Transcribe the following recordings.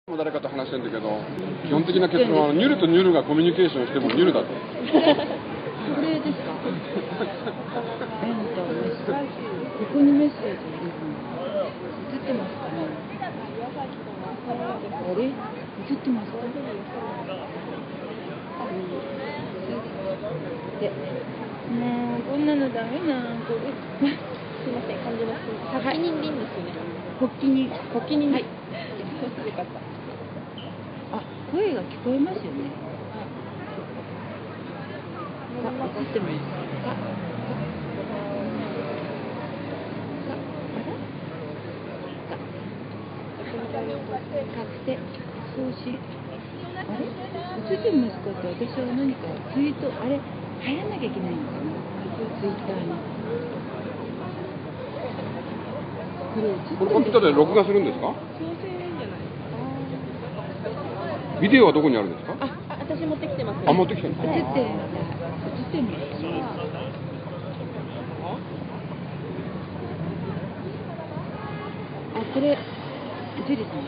誰かと話してるんだけど、基本的な結論はニュルとニュルがコミュニケーションしてもニュルだと。これですか？ここにメッセージ入れるの。映ってますかね？あれ？映ってますか？で、もうこんなのダメな。すいません、感じます。発起人でいいんですよね。発起人。発起人。はい。よかった。あ、声が聞こえますよね。映ってます。確定送信。あれ？映ってますかって私は何かツイート、あれ入らなきゃいけないのかな？ツイッターに。このコンピューターで録画するんですか？ビデオはどこにあるんですか？私持ってきてます、ね。あ、持ってきてるんですか？映ってるのかな？あ、これジュリさん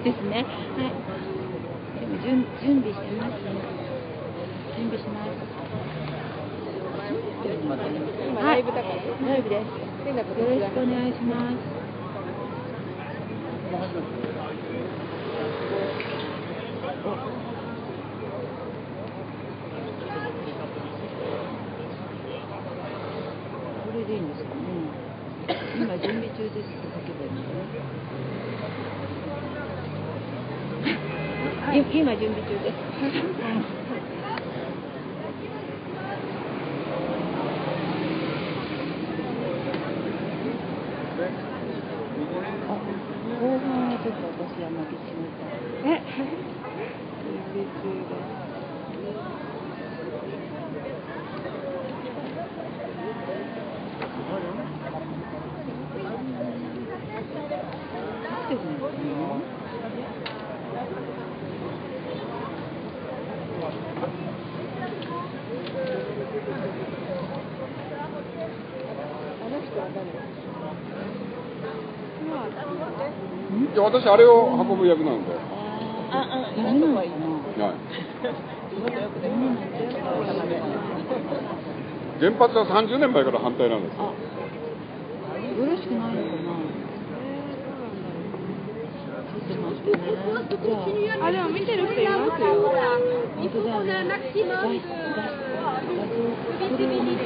ですね。はい。でも準備してます。準備します。今ライブだから。ライブです。よろしくお願いします。これでいいんですかね。今準備中ですって書けばいいんですね。今準備中です。後半はちょっと私は負けてしまった。準備中です。いや、私あれを運ぶ役なんで。ダメなのかな？はい。原発は30年前から反対なんですよ。よろしくないのかな？ちょっと待ってね。じゃあ、でも見てる人いますよ。本当だよね。画像、これをね、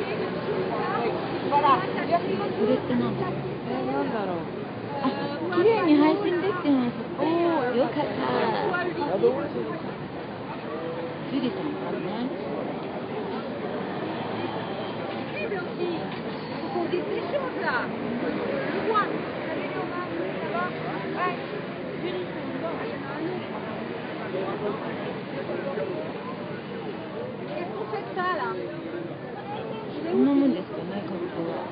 これって何だろう？なんだろう。あ、綺麗に配信できてます。おー、よかった。ジュリさんからね。こんなもんですかね、格好は。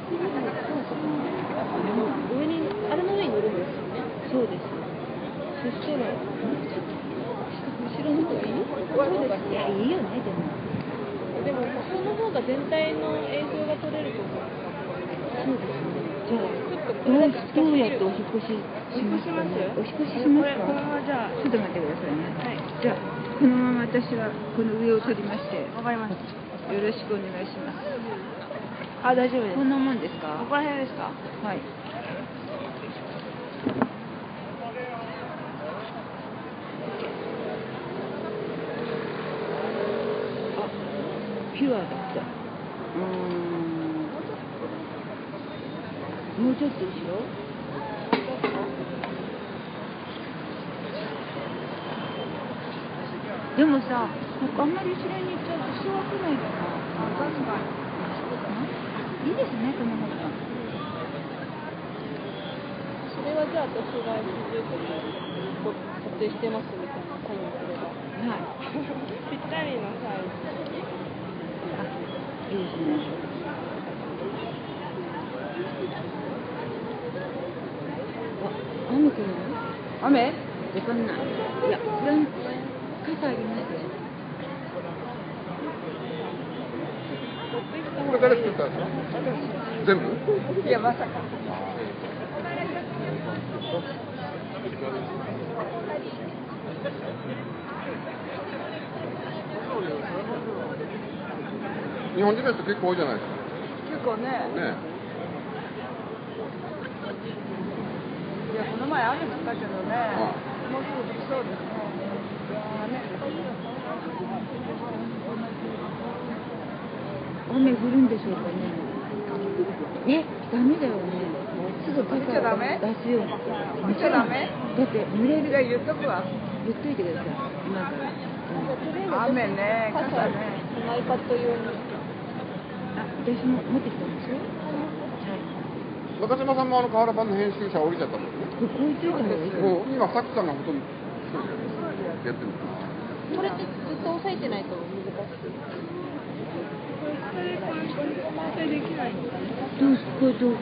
上に、あれの上に乗るんですよね。そうです。そしたら、後ろの方がいい？そうです。いや、いいよね、でも。でも、その方が全体の映像が撮れると思う。そうですね。じゃあ、どうやってお引越ししますかね。お引越ししますか？これはじゃあ、ちょっと待ってくださいね。はい。じゃあ、このまま私はこの上を取りまして。わかりました。よろしくお願いします。大丈夫です。こんなもんですか？ここら辺ですか？はい。ピュアだった。もうちょっと後ろ？でもさ、なんかあんまり後ろに行っちゃうと人が来ないかな。確かに。いいですね、この方が。それはじゃあ私が80個撮影してますみたいなサインすれば。はい。ぴったりのサイズ。いいですね。あ、雨来るの？雨？わかんない。いや、傘ありますよ。これ誰作ったんですか？全部？いや、まさか。日本人の人結構多いじゃないですか。結構ね。ね。いや、この前雨降ったけどね、もうすぐ降りそうですね。雨降るんでしょうかね。ダメだよね。すぐ傘出すよ。見ちゃダメ？だって濡れる。じゃあ言っとくわ。言っといてください。今から。雨ね、傘ね。マイカット用に。私も持ってきたんですよ。中島さんも河原版の編集者降りちゃったんですね。こいつだよ。もう今サクさんがほとんどやってるんです。これってずっと押さえてないと難しい。これどこ？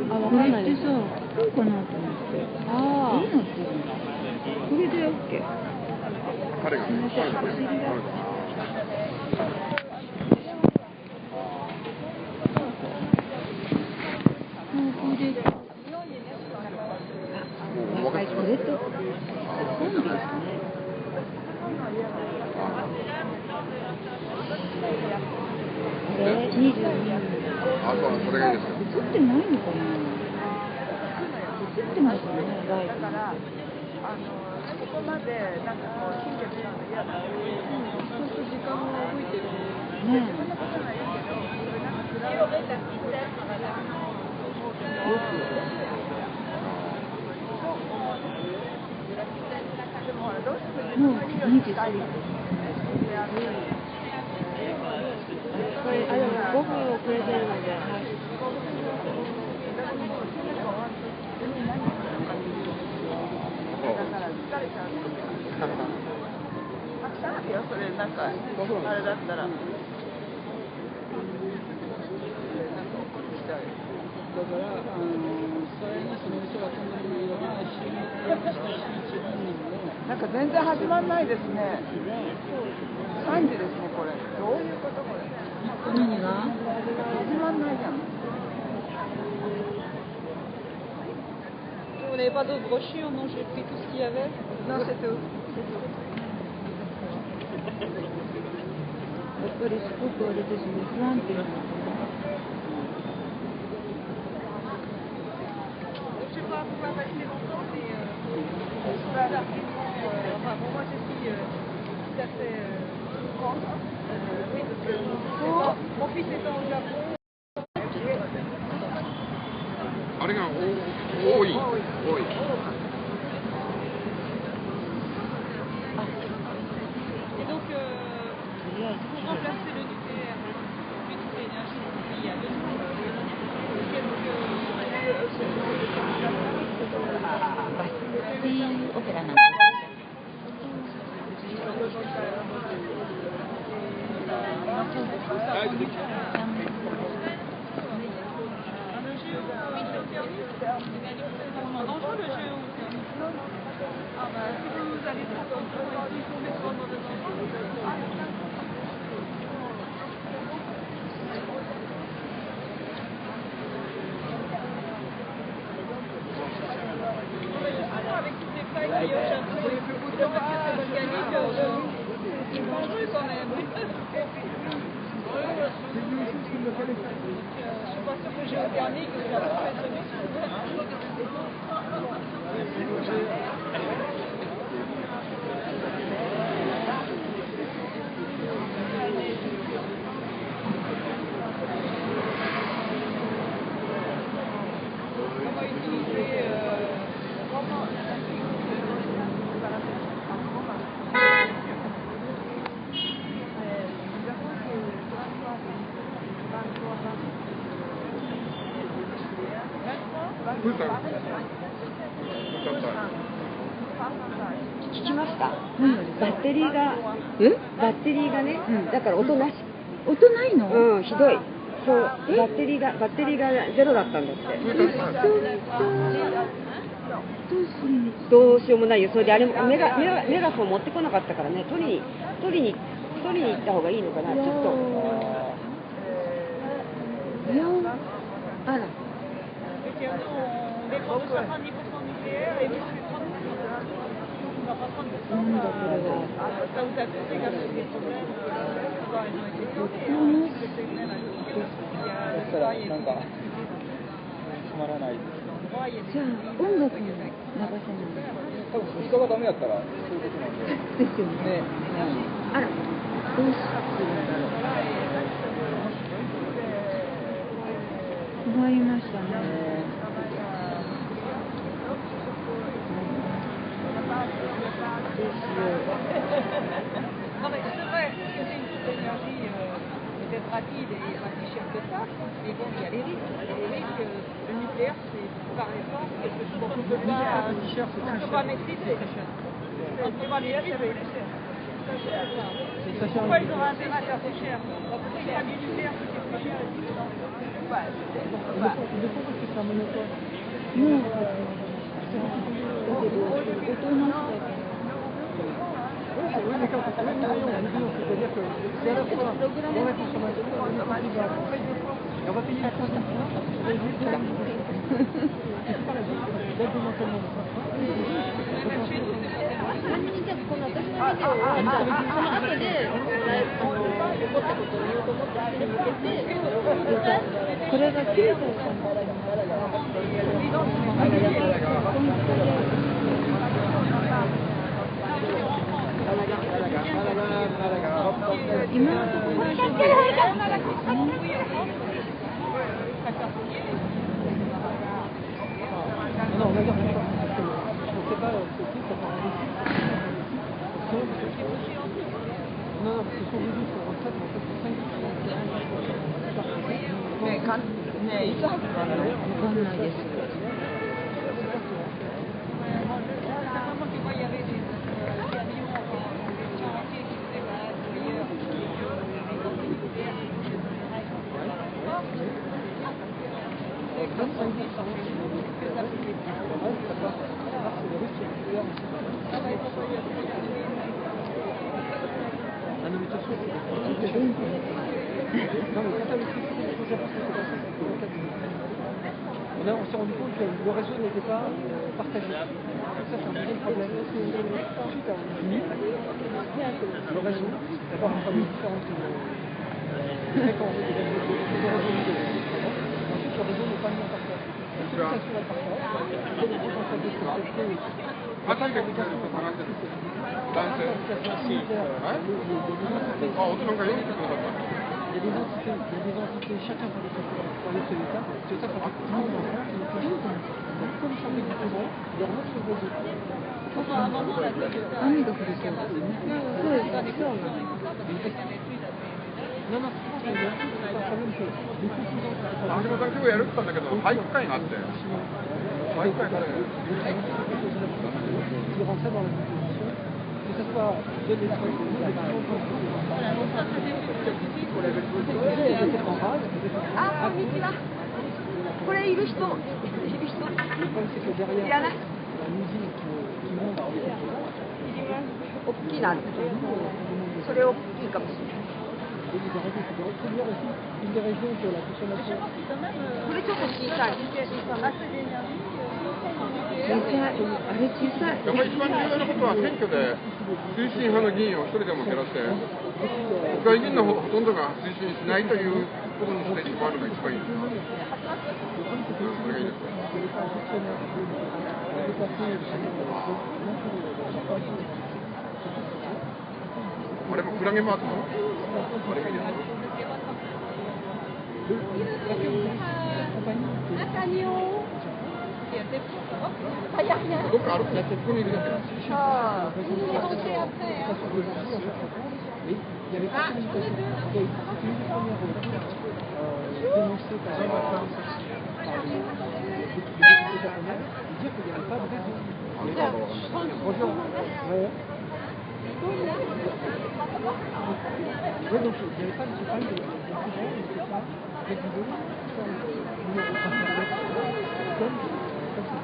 わかんないです。これってさ、こうかなと思って。どうなってるの？これで OK。彼がね。これと今度ですね。22。そう、それがいいですよ。映ってないのかな。映ってますね。ライブ。だからここまでなんかこう金魚使うの嫌だ。本当時間が動いてる。ね。そんなことないけど、なんか暗い。よく。でもほらどうしてももう23。これでも5分遅れてるので。それなんかあれだったら。だから、さらにその人が飛んでるのが一緒にやってましたし、一番人も。なんか全然始まんないですね。3時ですね、これ。どういうことこれ。何が？始まんないじゃん。Vous n'avez pas d'autres brochures? Non, j'ai pris tout ce qu'il y avait. Non, c'est tout. やっぱりすごくあれですね、不安定なのかな。Je sais pas, on va rester longtemps, mais voilà. Enfin, bon, moi je suis tout à fait contre. Mon fils étant au Japon. あれが多い。Et donc, pour remplacer le nucléaire, nucléaire énergie, il y a 2 ans,バスティオペラなんです。dangereux le géo. Ah bah, si vous allez trop dans le mauvais endroit, avec toutes les failles qu'il y a au Japon et le fait que c'est volcanique, c'est dangereux quand même. Je suis pas sûre que géothermique, ça va être comment utiliser聞きました。バッテリーがね、だから音なし。音ないの？ひどい。そう、バッテリーがゼロだったんだって。どうしようもないよ。それであれもメガホン持ってこなかったからね、取りに行った方がいいのかな。ちょっと。あら。dépend de 70% nucléaire et moi je suis 30%. va pas prendre de temps. Mmh, d'accord. Ça vous a tous également des problèmes. Bon, ils ont été bloqués. C'était même à l'audio. Il y a le droit, il y aなんか閉まらないです。じゃあ音楽を流せない。多分スピーカーがダメだったらそういうことなんで。ですよね。ね、あら、どうするんだろう。困りましたね。どうしよう。 Non mais c'est vrai que c'est une source d'énergie peut-être rapide et pas si chère que ça, mais bon, il y a les risques. Les risques, le nucléaire, c'est par exemple quelque chose qu'on ne peut pas maîtriser. On ne peut pas maîtriser. Pourquoi ils auraient intérêt à faire plus cher? Pourquoi il y a du nucléaire qui est plus cher et tout ça? Oui, mais quand c'est c'est-à-dire que c'est à la fois dans la consommation, et on va payer la transition, on va juste faire c'est pas la vie, c'est l'aide démantèlement. 何にしてもこの私のビデオをその後で起こったことを言おうと思ってそれに向けてこれが切れた今のところ大丈夫Non, on va dire que on ne sait pas ce qui ça prend un risque. Non, non, parce que son début, son retraite, en fait, c'est 5 わかんないです Certainement que moi, il y avait des camions, des chantiers qui se déplacent ailleurs, Ah non, mais de toute façon, non, mais quand t'as l'électricité, il faut savoir ce qui s'est passé dans le 4 minutes. On s'est rendu compte que le réseau n'était pas partagé. Ça, c'est un deuxième problème. Ensuite, on finit le réseau, d'abord entre les différentes fréquences des réseaux. Ensuite, le réseau n'est pas mis en partage. La communication est partage. Il y a des potentiels de sécurité. あたりで見たりとか話してる男性はいあ、音なんか読んでくださった Il y a des entités, chacun par des l'autre de l'État, c'est ça par des enfants qui nous disent comme ça fait du courant, leur notre réseau. à un moment, la tête de ça, 雨が降りそうですねそうですそうなんです Non, non, c'est pas un problème que des composants あ橋本さん今日やるって言ったんだけど体育会があって体育会で qui rentraient dans la composition, que ce soit deあ、こんにちは。これいる人。Le problème, c'est que derrière la musique qui monte dans les composants, 大きな。それ大きいかもしれない。 et des régions, c'est bien aussi une des régions que la consommation. これちょっと小さい。小さいあれ小さいやっぱり一番重要なことは選挙で推進派の議員を一人でも減らして国会議員のほとんどが推進しないということにして変わるのが一番いいです。それがいいです。あれもクラゲマークのあれがいいです。どっか歩くやってここにいるだけ。 Il y avait pas de communication. Il y a eu une des premières dénoncées par les députés japonais, de dire qu'il n'y avait pas de réseau. Bonjour. Ouais. Oui, donc il n'y avait pas de problème de courant, de ce pas régulier, sans numéro de internet, comme ça,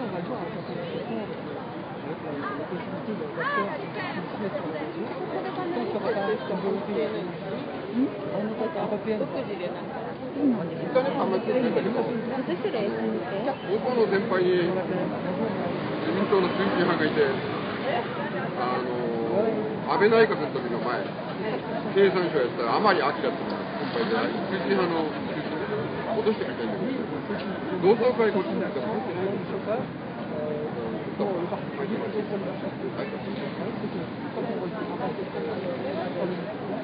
on va voir quand on se avec la possibilité d'acteurs qui se mettent sur le réseau, tant qu'il n'y aura pas comme volonté européenne. インターネットあんまり強くないんだけど、私ら SNS 高校の先輩に自民党の推進派がいて、安倍内閣の時の前、経産省やったら甘利明っていうのが今回で推進派の落としてくれたんだけど、同窓会こっちにやっても入ってないんですよ。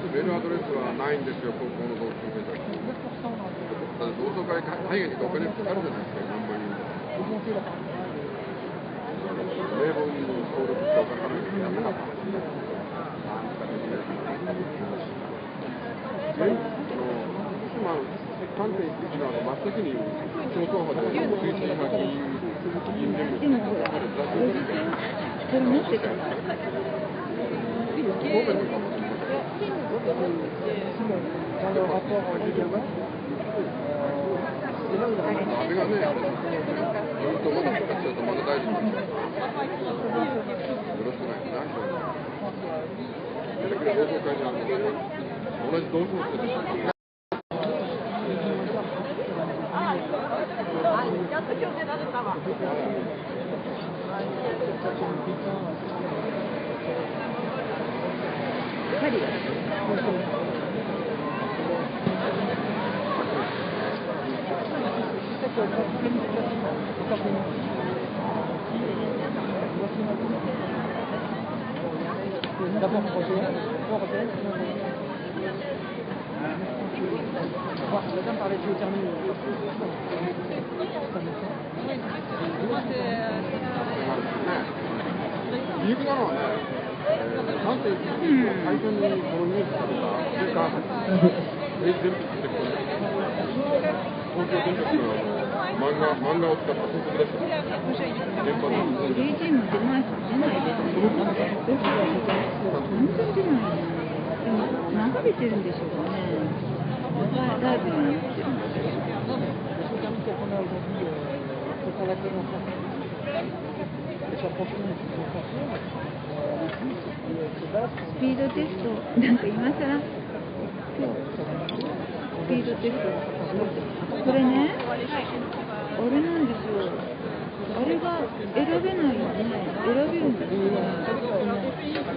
メールアドレスはないんですよ、高校の同級生たち。同窓会海外にお金かかるじゃないですか、何万円。名簿に登録してお金かかるんですけど、やめなかったんですよ。福島関係っていうのは真っ先に超党派で推進派議員連盟にかかる雑誌を取り組んで、それ持ってたの。安倍がね、ずっとまだ復活しちゃうとまだ大臣なんですよ。よろしくないかな、だけど同窓会に同じ同窓生です。D'abord européenne. Madame parlait de géothermie.理由なのはね、なんて最初にこのニュースとか、それから電気ってこれ、東京電力の漫画を使った広告出してます。現場の政治も出ないですね。全然出ないね。でも流れてるんでしょうかね。ライブになってるんですけど。スピードテスト、なんか今更今日スピードテスト、これね、あれなんですよ、あれが選べないよね、選べるんですよね、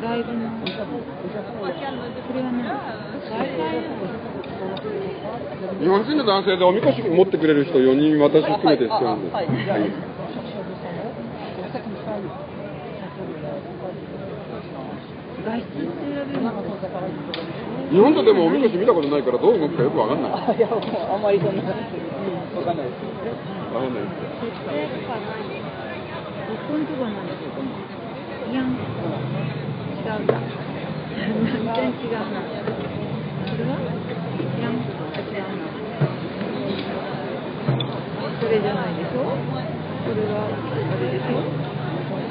ライブの、これはね、日本人の男性でおみこし持ってくれる人4人、私含めて必要なんです。外出選べるの。日本とでもおみこし見たことないからどう動くかよくわかんない。いや、あんまりそんなわかんないですけど。わかんないですよ。ここのとこなんですよ。いやん。違う。全然違うな。これはいやん。違うな。これじゃないでしょ。これはあれでしょ。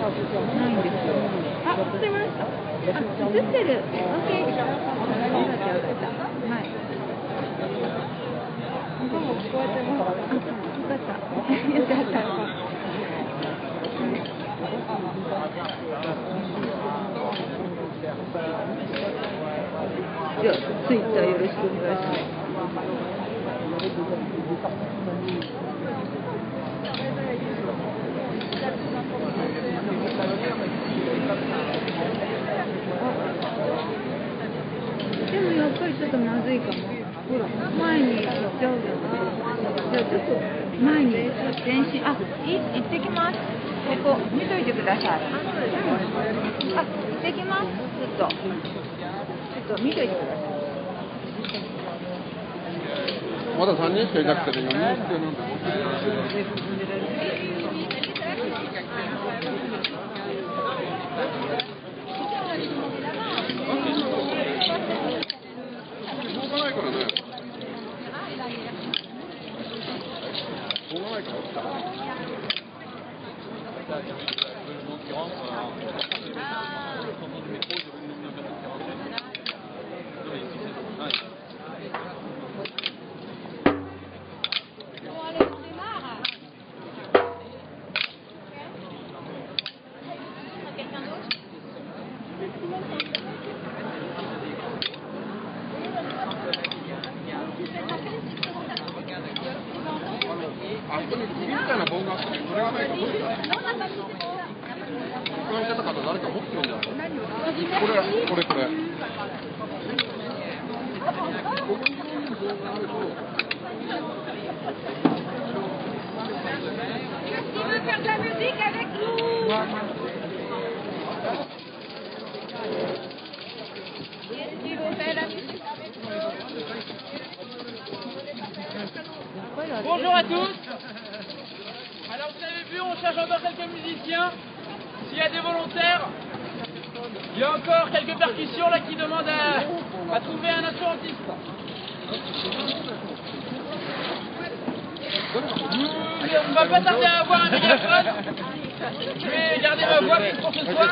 ないんですよ。あ、映りました。映ってる。オッケー。よかったよかった。はい。もう聞こえてます。よかった。よかった。じゃあツイッターよろしくお願いします。でもやっぱりちょっとまずいかも。ほら、前に行っちゃうじゃない。じゃあちょっと前に前進、行ってきます。ここ見といてください。行ってきます。ちょっと見といてください。まだ3人しかいなくて4人必要なんで。あそこに釘みたいな棒があって、それがないと無理だね。この方誰か持ってるんじゃないこれ。Faire de la musique avec nous. Qui veut faire la musique avec nous? Bonjour à tous. Alors vous avez vu, on cherche encore quelques musiciens. S'il y a des volontaires, il y a encore quelques percussions là qui demandent à trouver un instrumentiste. On va pas tarder à avoir un mégaphone. Je vais garder ma voix pour ce soir.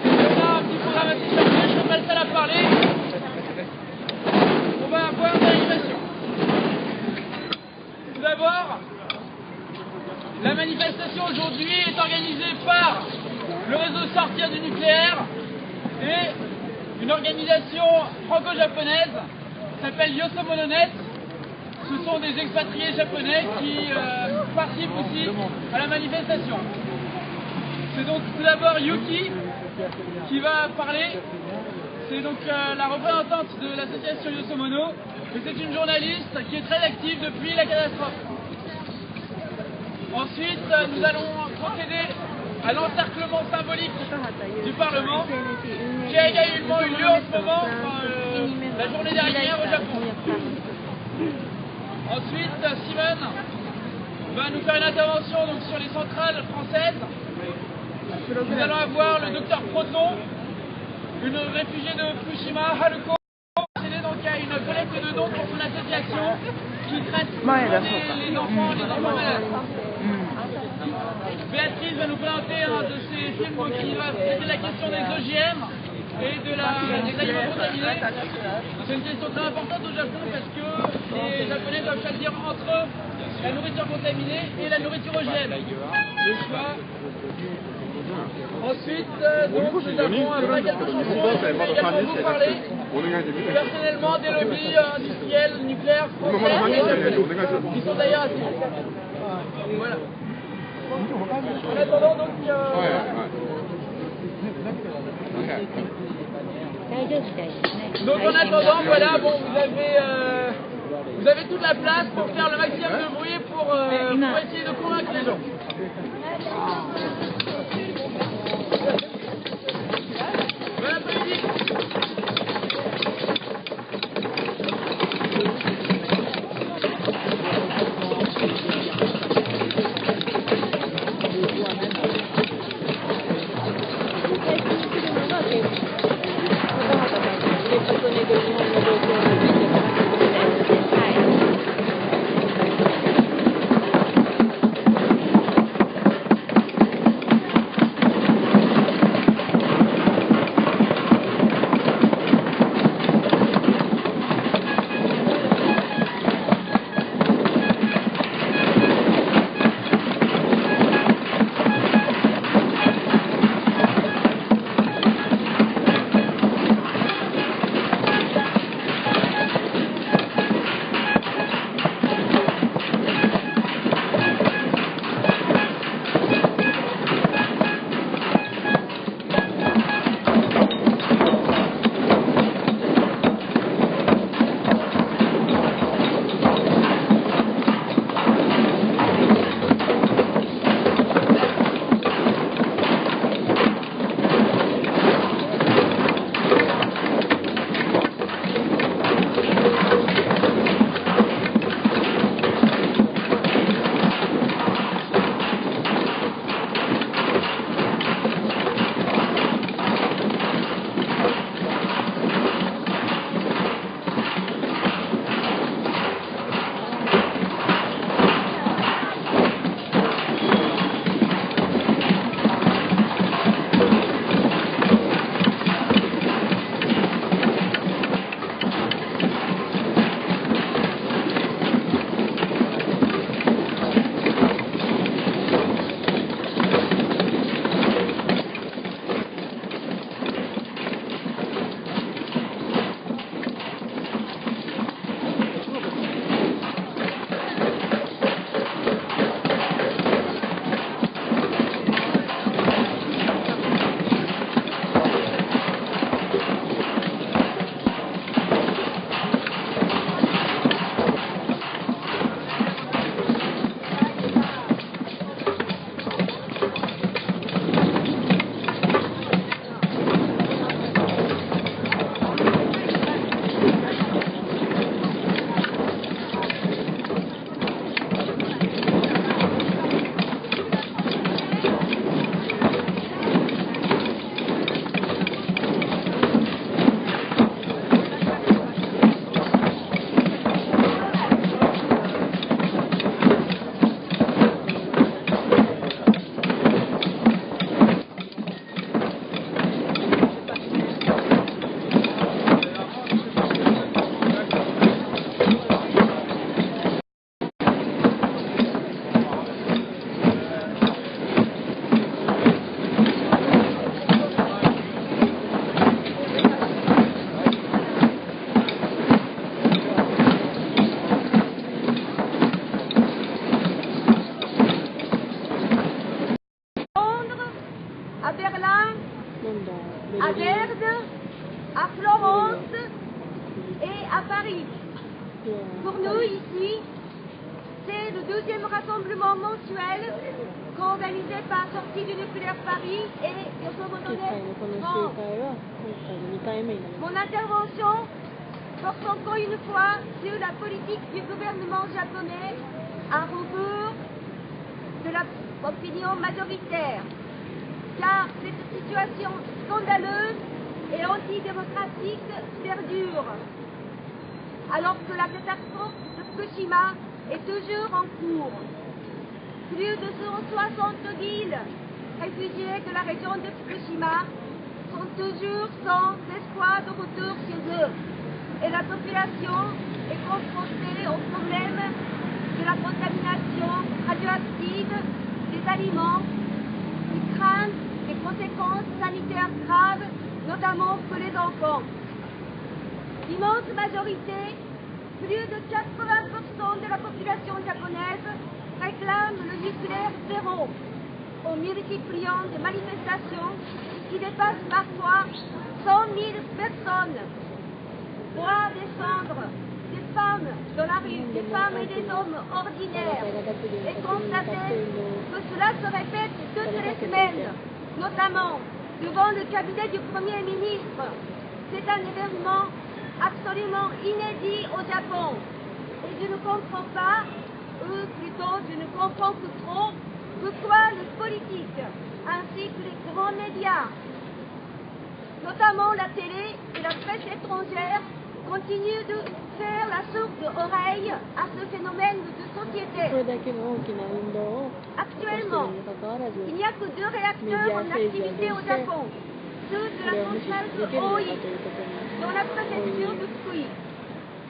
On a un petit programme assez chargé, je ne serai pas le seul à parler. On va avoir de l'animation. Tout d'abord, la manifestation aujourd'hui est organisée par le réseau Sortir du nucléaire et une organisation franco-japonaise qui s'appelle Yosomononet. Ce sont des expatriés japonais qui participent aussi à la manifestation. C'est donc tout d'abord Yuki qui va parler. C'est donc la représentante de l'association Yosomono. Et c'est une journaliste qui est très active depuis la catastrophe. Ensuite, nous allons procéder à l'encerclement symbolique du Parlement qui a également eu lieu en ce moment, la journée dernière au Japon. Ensuite, Simone va nous faire une intervention donc, sur les centrales françaises. Nous allons avoir le docteur Proton, une réfugiée de Fukushima, Haruko, donc à une collecte de dons pour son association qui traite les enfants malades. Béatrice va nous présenter un de ces films qui va traiter la question des OGM et des aliments contaminés. C'est une question très importante au Japon parce que les Japonais doivent choisir entre la nourriture contaminée et la nourriture OGM. Le choix. Ensuite, donc, nous avons après quelques chansons, je vais également vous parler personnellement des lobbies industriels nucléaires français, qui sont d'ailleurs assez. Voilà. En attendant, donc, donc en attendant, voilà, bon, vous avez toute la place pour faire le maximum de bruit pour essayer de convaincre les gens. Bon après-midi. le 2e rassemblement mensuel co-organisé par Sortie du Nucléaire Paris et Yosomono-net France. Mon intervention porte encore une fois sur la politique du gouvernement japonais à rebours de l'opinion majoritaire, car cette situation scandaleuse et antidémocratique perdure, alors que la catastrophe de Fukushima est toujours en cours. Plus de 160 000 réfugiés de la région de Fukushima sont toujours sans espoir de retour chez eux, et la population est confrontée au problème de la contamination radioactive des aliments qui craignent des conséquences sanitaires graves, notamment pour les enfants. L'immense majorité, plus de 80% de la population japonaise, réclame le nucléaire zéro, en multipliant des manifestations qui dépassent parfois 100 000 personnes. Voir descendre des femmes dans la rue, des femmes et des hommes ordinaires, et constater que cela se répète toutes les semaines, notamment devant le cabinet du Premier ministre. C'est un événement absolument inédit au Japon. Et je ne comprends pas, ou plutôt je ne comprends que trop, pourquoi les politiques ainsi que les grands médias, notamment la télé et la presse étrangère, continuent de faire la sourde oreille à ce phénomène de société. Actuellement, il n'y a que 2 réacteurs en activité au Japon, ceux de la centrale de Oi, dans la préfecture de Fukui.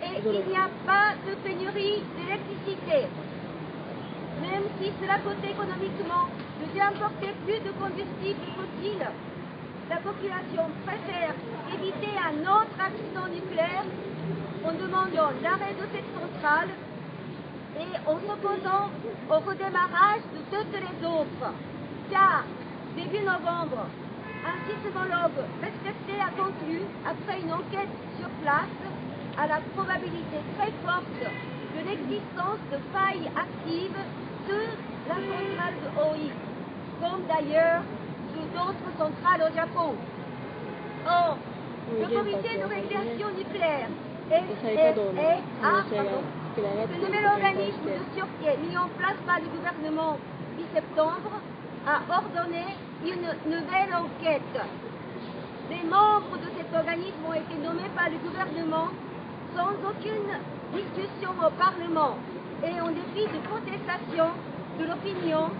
Et il n'y a pas de pénurie d'électricité. Même si cela coûte économiquement de importer plus de combustible fossile, la population préfère éviter un autre accident nucléaire en demandant l'arrêt de cette centrale et en s'opposant au redémarrage de toutes les autres. Car, début novembre, un sismologue respecté a conclu, après une enquête sur place, à la probabilité très forte de l'existence de failles actives sur la centrale de Oi, comme d'ailleurs sur d'autres centrales au Japon. Or, le comité de régulation nucléaire, ce nouvel organisme de sûreté mis en place par le gouvernement mi-septembre, a ordonné une nouvelle enquête. Les membres de cet organisme ont été nommés par le gouvernement sans aucune discussion au Parlement et en dépit de protestations de l'opinion,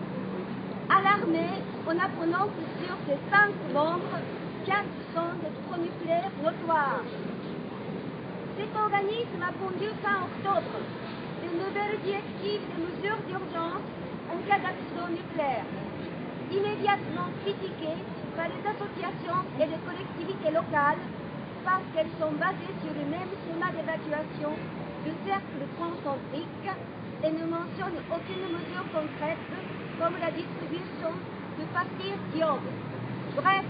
alarmée en apprenant que sur ces 5 membres, 4 sont des pronucléaires notoires. Cet organisme a pondu fin octobre de nouvelles directives de mesures d'urgence en cas d'accident nucléaire, immédiatement critiquées par les associations et les collectivités locales parce qu'elles sont basées sur le même schéma d'évacuation de cercles concentriques et ne mentionnent aucune mesure concrète comme la distribution de pastilles d'iode. Bref,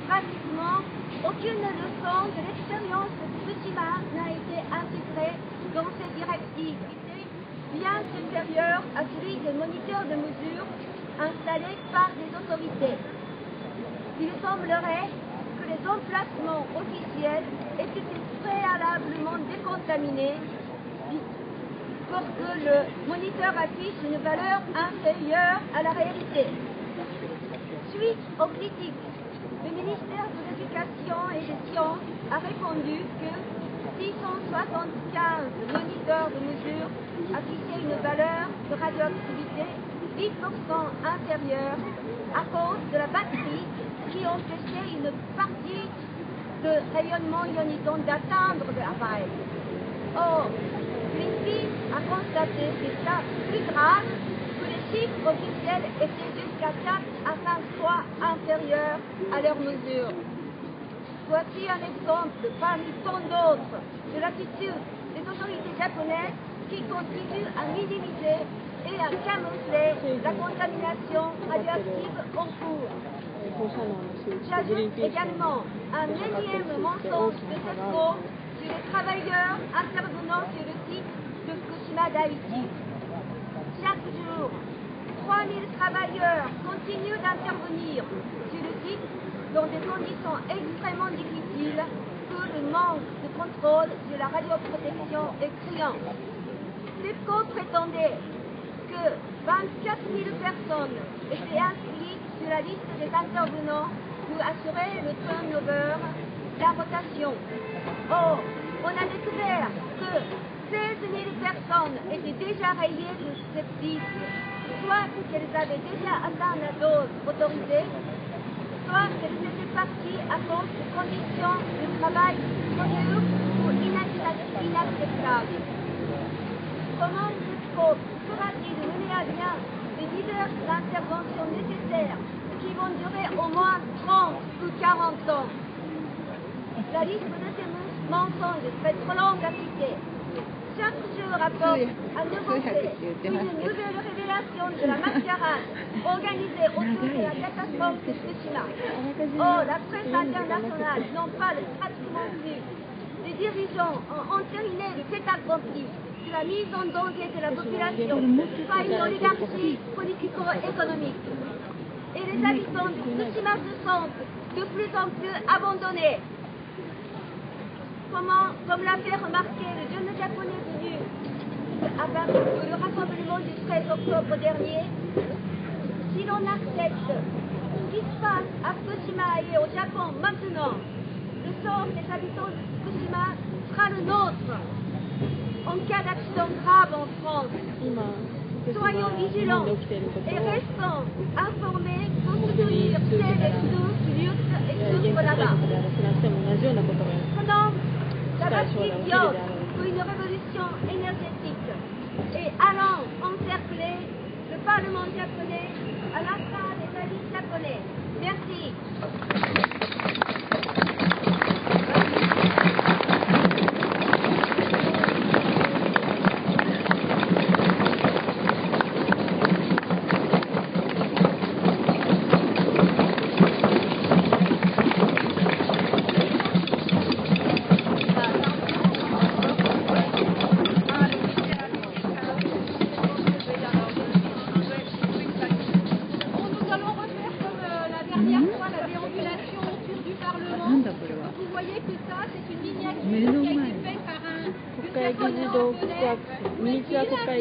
pratiquement aucune leçon de l'expérience de Fukushima n'a été intégrée dans ces directives, bien supérieures à celui des moniteurs de mesure installés par les autorités. Il semblerait que les emplacements officiels aient été préalablement décontaminés pour que le moniteur affiche une valeur inférieure à la réalité. Suite aux critiques, le ministère de l'Éducation et des Sciences a répondu que 675 moniteurs de mesure affichaient une valeur de radioactivité 10% inférieure à cause de la batterie qui empêchait une partie de rayonnement ionisant d'atteindre l'appareil. Or, Greenpeace a constaté que ça plus grave que les chiffres officiels étaient jusqu'à 4 à 5 fois inférieurs à leurs mesures. Voici un exemple parmi tant d'autres de l'attitude des autorités japonaises qui continuent à minimiser et à camoufler la contamination radioactive en cours. J'ajoute également un énième mensonge de TEPCO sur les travailleurs intervenant sur le site de Fukushima Daiichi. travailleurs continuent d'intervenir sur le site dans des conditions extrêmement difficiles que le manque de contrôle de la radioprotection est criant. TEPCO prétendait que 24 000 personnes étaient inscrites sur la liste des intervenants pour assurer le turnover, la rotation. Or, on a découvert que 16 000 personnes étaient déjà rayées de cette liste, soit qu'elles avaient déjà atteint la dose autorisée, soit qu'elles étaient parties à cause de conditions de travail trop dures ou inacceptables. Comment TEPCO sera-t-il mené à bien les diverses interventions nécessaires qui vont durer au moins 30 ou 40 ans? La liste de ces mensonges serait trop longue à citer. Chaque jour rapporte à nouveau fait une nouvelle révélation de la mascarade organisée autour de la catastrophe de Fukushima. Or, la presse internationale n'en parle pratiquement plus. Les dirigeants ont entériné le fait accompli de la mise en danger de la population par une oligarchie politico-économique. Et les habitants de Fukushima se sentent de plus en plus abandonnés. Comme l'a fait remarquer le jeune japonais venu pour le rassemblement du 13 octobre dernier, si l'on accepte ce qui se passe à Fukushima et au Japon maintenant, le sort des habitants de Fukushima sera le nôtre. En cas d'accident grave en France, soyons vigilants et restons informés pour soutenir celles et ceux qui luttent et souffrent là-bas. Prenons la bastille d'Iode pour une révolution énergétique et allons encercler le Parlement japonais à l'instar des alliés japonais. Merci.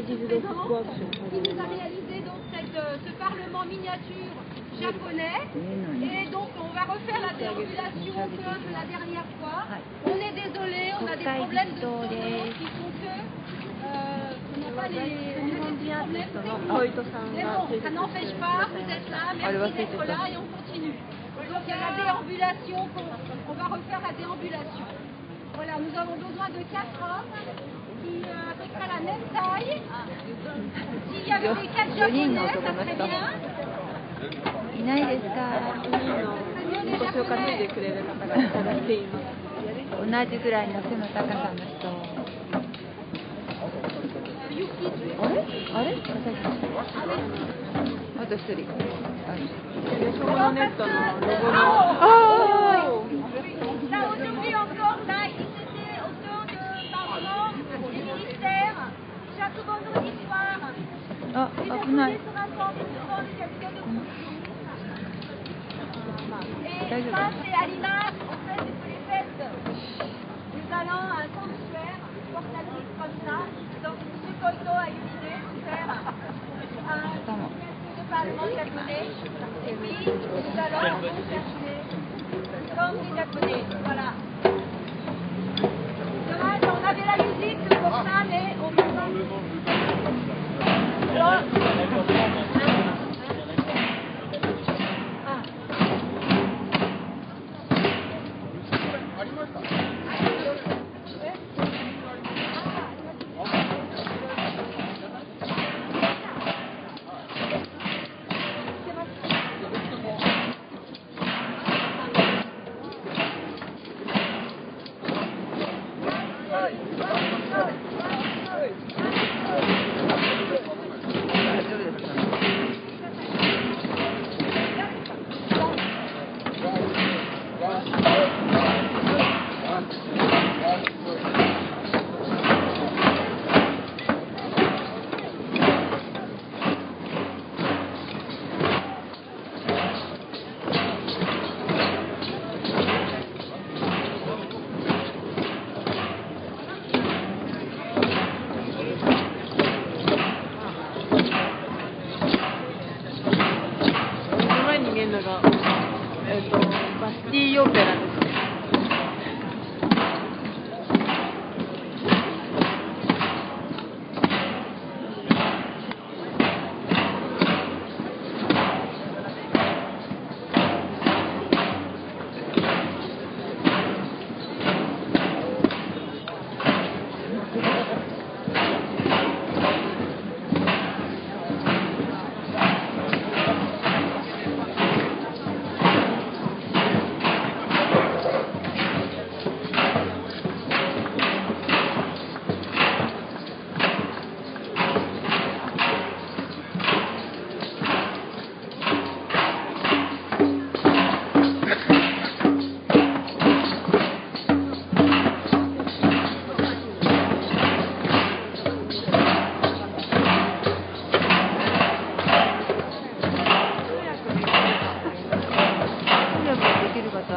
Qui nous a réalisé donc ce parlement miniature japonais. Et donc on va refaire la déambulation comme la dernière fois. On est désolé, on a des problèmes de son qui font que on n'a pas les problèmes techniques. Mais bon, ça n'empêche pas, vous êtes là, merci d'être là et on continue. Donc il y a la déambulation, on va refaire la déambulation. Voilà, nous avons besoin de 4 hommes qui à peu près la même taille. S'il y avait les 4 japonais, ça serait bien. いないですか。腰を担いでくれる方が探しています。同じぐらいの背の高さの人。あれ？あれ？あと一人。ショーのネットのロゴの。Là aujourd'hui encore, là, ils étaient autour du Parlement, du ministère, chaque vendredi soir. Les Japonais se rassemblent devant le cabinet de Tokyo. Et ça, c'est à l'image, en fait, de les fêtes. Nous allons à un sanctuaire portatif comme ça. Donc, M. Koito a eu l'idée de faire un parlement japonais. Et puis, nous allons chercher comme les Japonais. Voilà. Dommage, on avait la musique pour ça, mais on peut pas. Alors, ティオペラ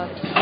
ですね。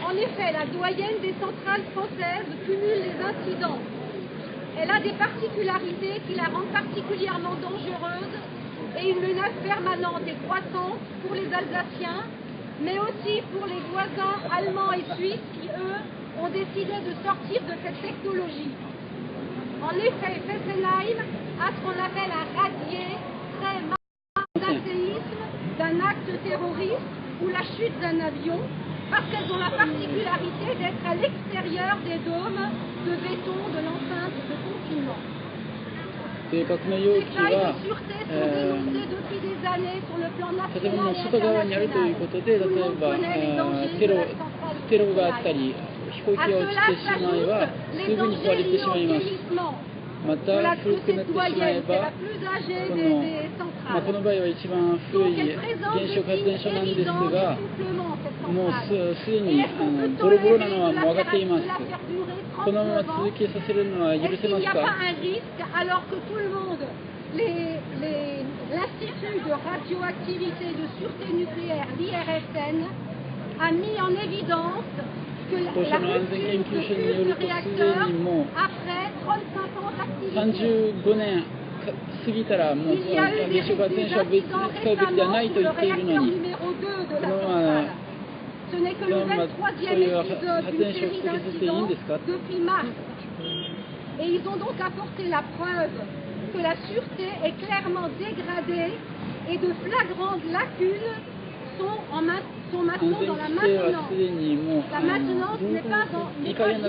En effet, la doyenne des centrales françaises cumule les incidents. Elle a des particularités qui la rendent particulièrement dangereuse et une menace permanente et croissante pour les Alsaciens, mais aussi pour les voisins allemands et suisses qui, eux, ont décidé de sortir de cette technologie. En effet, Fessenheim a ce qu'on appelle un radier très marqué d'un séisme, d'un acte terroriste ou la chute d'un avion, parce qu'elles ont la particularité d'être à l'extérieur des dômes de béton de l'enceinte de confinement. Les failles de sûreté sont dénoncées depuis des années sur le plan national et international. Tout le monde connaît les dangers de la centrale. À cela s'ajoutent les dangers liés au vieillissement de cette doyenne, c'est la plus âgée des centrales. Donc elle présente des signes évidents d'essoufflement, cette centrale. Et est-ce qu'on peut tolérer de la faire durer 39 ans? Est-ce qu'il n'y a pas un risque alors que tout le monde, l'Institut de radioactivité de sûreté nucléaire, l'IRSN, a mis en évidence que la rupture de fusion de réacteur après 35 ans d'activité. Il y a eu des accidents récemment sur le réacteur numéro 2 de la centrale. Ce n'est que le 23e épisode d'une série d'incidents depuis mars. Et ils ont donc apporté la preuve que la sûreté est clairement dégradée et de flagrantes lacunes sont maintenant dans la maintenance. La maintenance n'est pas bien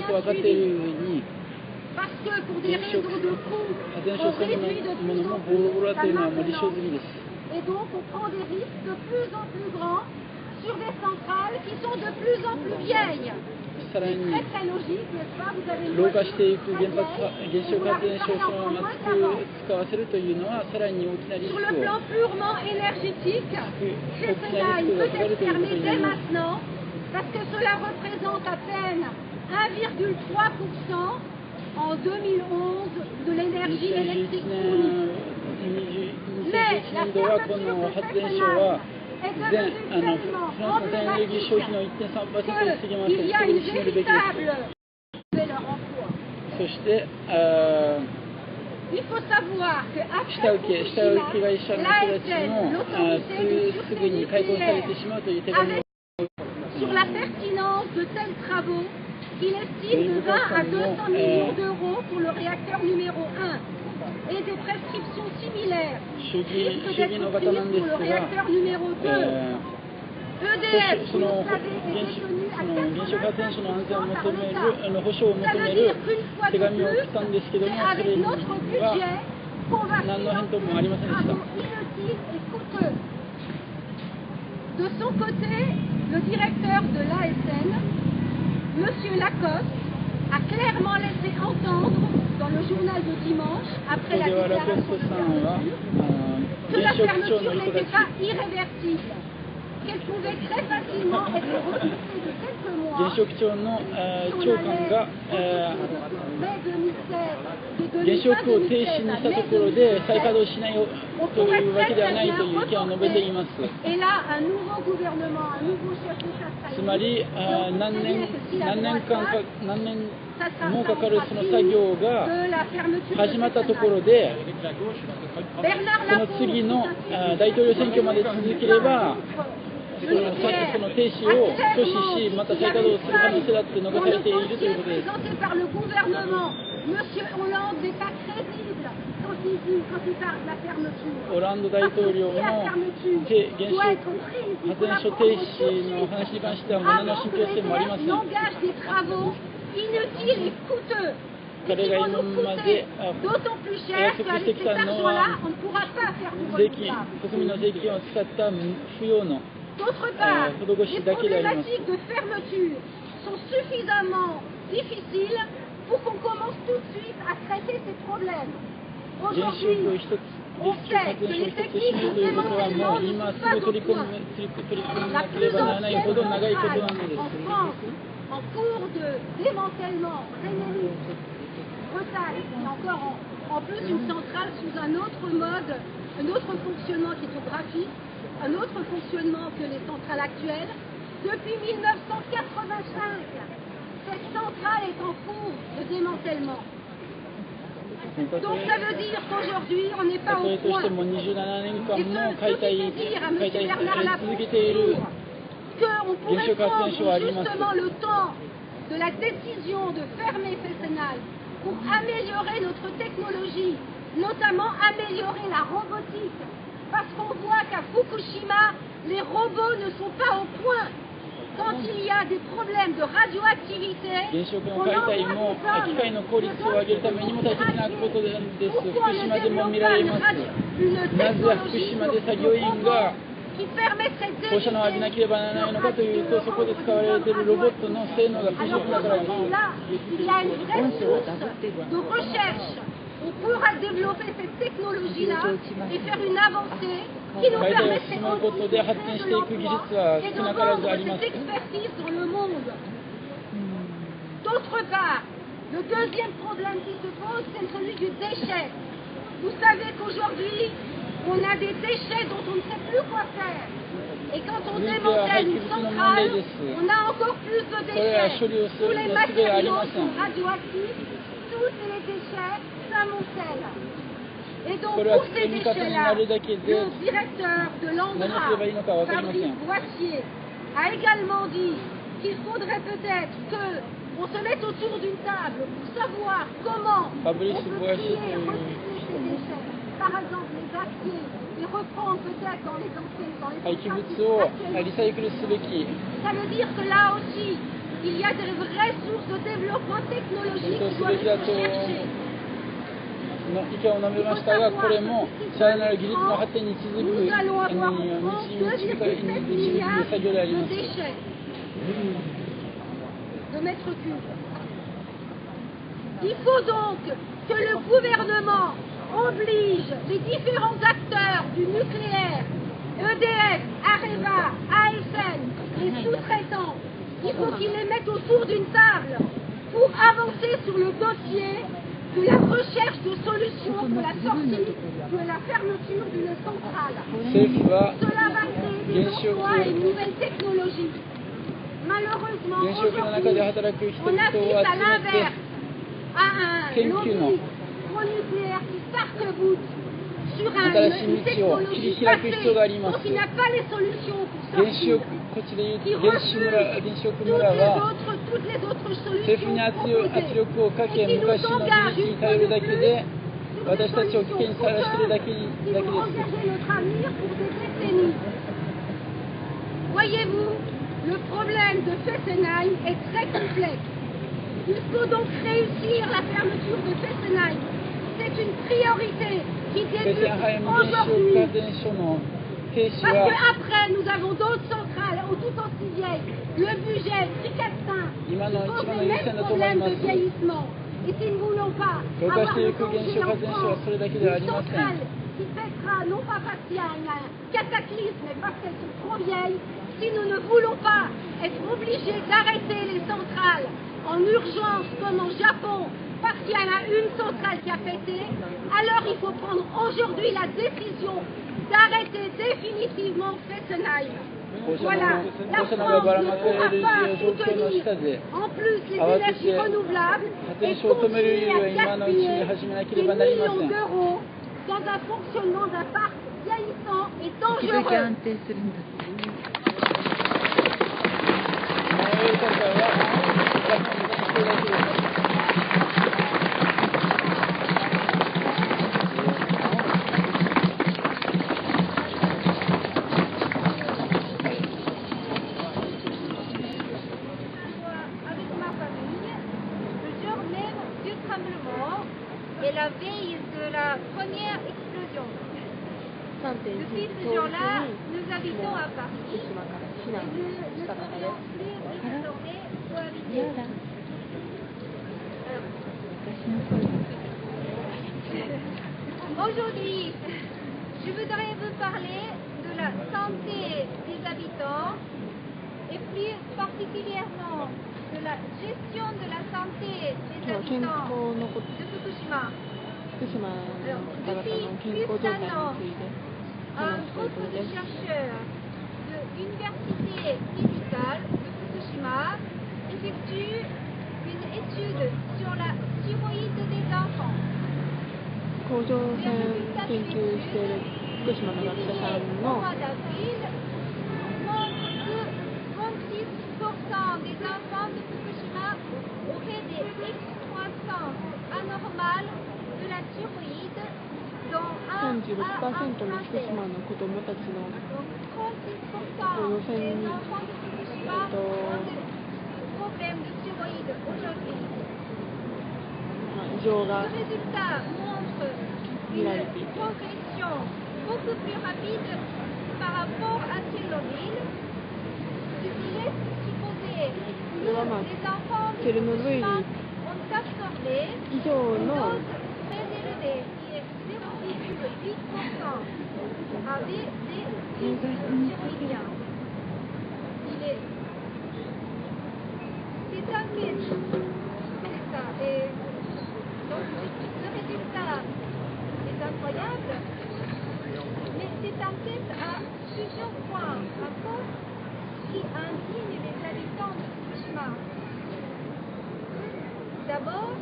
suivie. Parce que pour des raisons de coût, on réduit de plus en plus la maintenance. Et donc on prend des risques de plus en plus grands sur des centrales qui sont de plus en plus vieilles. C'est très très logique, n'est-ce pas? Vous avez une voiture très vieille, vous la réparez en moins qu'avant. Sur le plan purement énergétique, Fessenheim peut être fermé dès maintenant parce que cela représente à peine 1,3% en 2011 de l'énergie électrique fournie. Mais la fermeture de Fessenheim est devenue tellement emblématique qu'il y a une véritable leur emploi. Il faut savoir qu'après Fukushima, l'ASN, l'autorité de sûreté nucléaire, avait sur la pertinence de tels travaux qu'il estime de 20 à 200 millions d'euros pour le réacteur numéro 1 et des prescriptions similaires risquent d'être prises pour le réacteur numéro 2. EDF, vous le savez, est détenu à 80%. Ça veut dire qu'une fois de plus, c'est avec notre budget qu'on va financer des travaux inutiles et coûteux. De son côté, le directeur de l'ASN, M. Lacoste, a clairement laissé entendre dans le journal de dimanche, après la déclaration de fermeture, que la fermeture n'était pas irréversible, qu'elle pouvait très facilement être repoussée de quelques mois si on allait mai 2016, de 2016 on pourrait très bien reporter. Et là, un nouveau gouvernement, un nouveau chef d'Étatつまり何年もかかるその作業が始まったところで、その次の大統領選挙まで続ければ、その停止を阻止し、また再稼働する可能性だって残されているということです。オランダ大統領の原子力発電所停止の話に関しては物の信憑性もありません。彼が今まで約束してきたのは国民の税金を使った不要の施しだけであります。pour qu'on commence tout de suite à traiter ces problèmes. 原子力を一つ、原子力発電所を一つ閉めるということはもう今すぐ取り組まなければならないほど長いことなのです。En cours de démantèlement, Bretagne, et encore en plus une centrale sous un autre mode, un autre fonctionnement qui est au graphique, un autre fonctionnement que les centrales actuelles. Depuis 1985, cette centrale est en cours de démantèlement. Donc ça veut dire qu'aujourd'hui, on n'est pas au point. Et ce qui veut dire à M. Bernard Laporte qu'on pourrait prendre justement le temps de la décision de fermer Fessenheim pour améliorer notre technologie, notamment améliorer la robotique. Parce qu'on voit qu'à Fukushima, les robots ne sont pas au point. Quand il y a des problèmes de radioactivité, on envoie des hommes qui permettrait d'éviter. Alors là, il y a une vraie source de recherche. On pourra développer cette technologie-là et faire une avancée qui nous permettrait de l'emploi et de vendre cette expertise dans le monde. D'autre part, le deuxième problème qui se pose, c'est celui du déchet. Vous savez qu'aujourd'hui, on a des déchets dont on ne sait plus quoi faire. Et quand on démantèle une centrale, on a encore plus de déchets. Tous les matériaux sont radioactifs, tous les déchets s'amoncellent. Et donc pour ces déchets-là, le directeur de l'Andra, Fabrice Boissier, a également dit qu'il faudrait peut-être qu'on se mette autour d'une table pour savoir comment on peut trier et recycler ces déchets. Par exemple les aciers, et reprendre peut-être dans les Ça veut dire que là aussi, il y a des vraies sources de développement technologique qui doivent être cherchées. の意見を述べましたが、これもさらなる技術の発展に続く導く作業であります。Il faut donc que le gouvernement oblige les différents acteurs du nucléaire, EDF, Areva, ASN, les sous-traitants, il faut qu'ils les mettent autour d'une table pour avancer sur le dossier de la recherche de solutions pour la sortie de la fermeture d'une centrale. Cela va créer des emplois et une nouvelle technologie. Malheureusement, aujourd'hui, on assiste à l'inverse, à un lobby pro-nucléaire qui s'arc-boute sur une technologie passée dont il n'a pas les solutions pour sortir, qui refuse toutes les autres toutes les autres 政府に solutions 圧 proposées. 力をかけ、 Et qui nous 昔の技 engage 術に une 頼 fois る de だ plus けで、 sur des 私たちを危険にさらしているだけ qui です vont。engager notre avenir pour des décennies. Voyez-vous, le problème de Fessenheim est très complexe. Il faut donc réussir la fermeture de Fessenheim. C'est une priorité qui フェ débute センハイム原子力 aujourd'hui. 発電所の停止 Parce は qu'après, nous avons d'autres centrales tout aussi vieilles. Le budget, Tricastin, qui pose les mêmes problèmes de vieillissement. Et si nous ne voulons pas avoir le danger en France d'une centrale qui pèsera non pas parce qu'il y a un cataclysme, mais parce qu'elles sont trop vieilles, si nous ne voulons pas être obligés d'arrêter les centrales en urgence comme en Japon, parce qu'il y en a une centrale qui a pété, alors il faut prendre aujourd'hui la décision d'arrêter définitivement Fessenheim. Voilà, la France ne pourra pas soutenir en plus les énergies renouvelables et continuer à gaspiller des millions d'euros dans un fonctionnement d'un parc vieillissant et dangereux. 'Aujourd'hui, je voudrais vous parler de la santé des habitants et plus particulièrement de la gestion de la santé des habitants de Fukushima. Alors, depuis plus d'un an, un groupe de chercheurs de l'université médicale de Fukushima effectue une étude sur la thyroïde des enfants. 甲状腺研究している福島の学者さん Au の mois d'avril, montre que 36% des enfants de Fukushima auraient des excroissances anormales de la thyroïde, dont 1 36% の福島の子供たちの Donc 36% des enfants de Fukushima ont des problèmes de thyroïde aujourd'hui. 異常が Ce résultat montre une progression beaucoup plus rapide par rapport à Tchernobyl, ce qui laisse supposer que les enfants de Fukushima ont absorbé 以上 une の dose très élevée qui est 0,8% avec des thyroïdiens. C'est inquiétant. Donc, le résultat est incroyable, mais cette enquête a plusieurs points encore qui indignent les habitants de Fukushima. D'abord,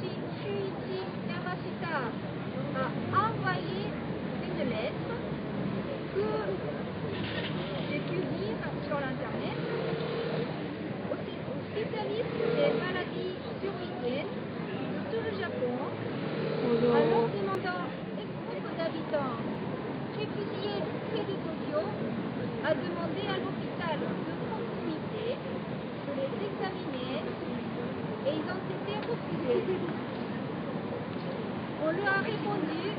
Shuichi Yamashita a envoyé une lettre que j'ai pu lire sur l'internet aux spécialistes des maladies thyroïdiennes de tout le Japon, alors demandant un groupe d'habitants réfugiés près de Tokyo a demandé à l'hôpital de proximité de les examiner et ils ont été refusés. On leur a répondu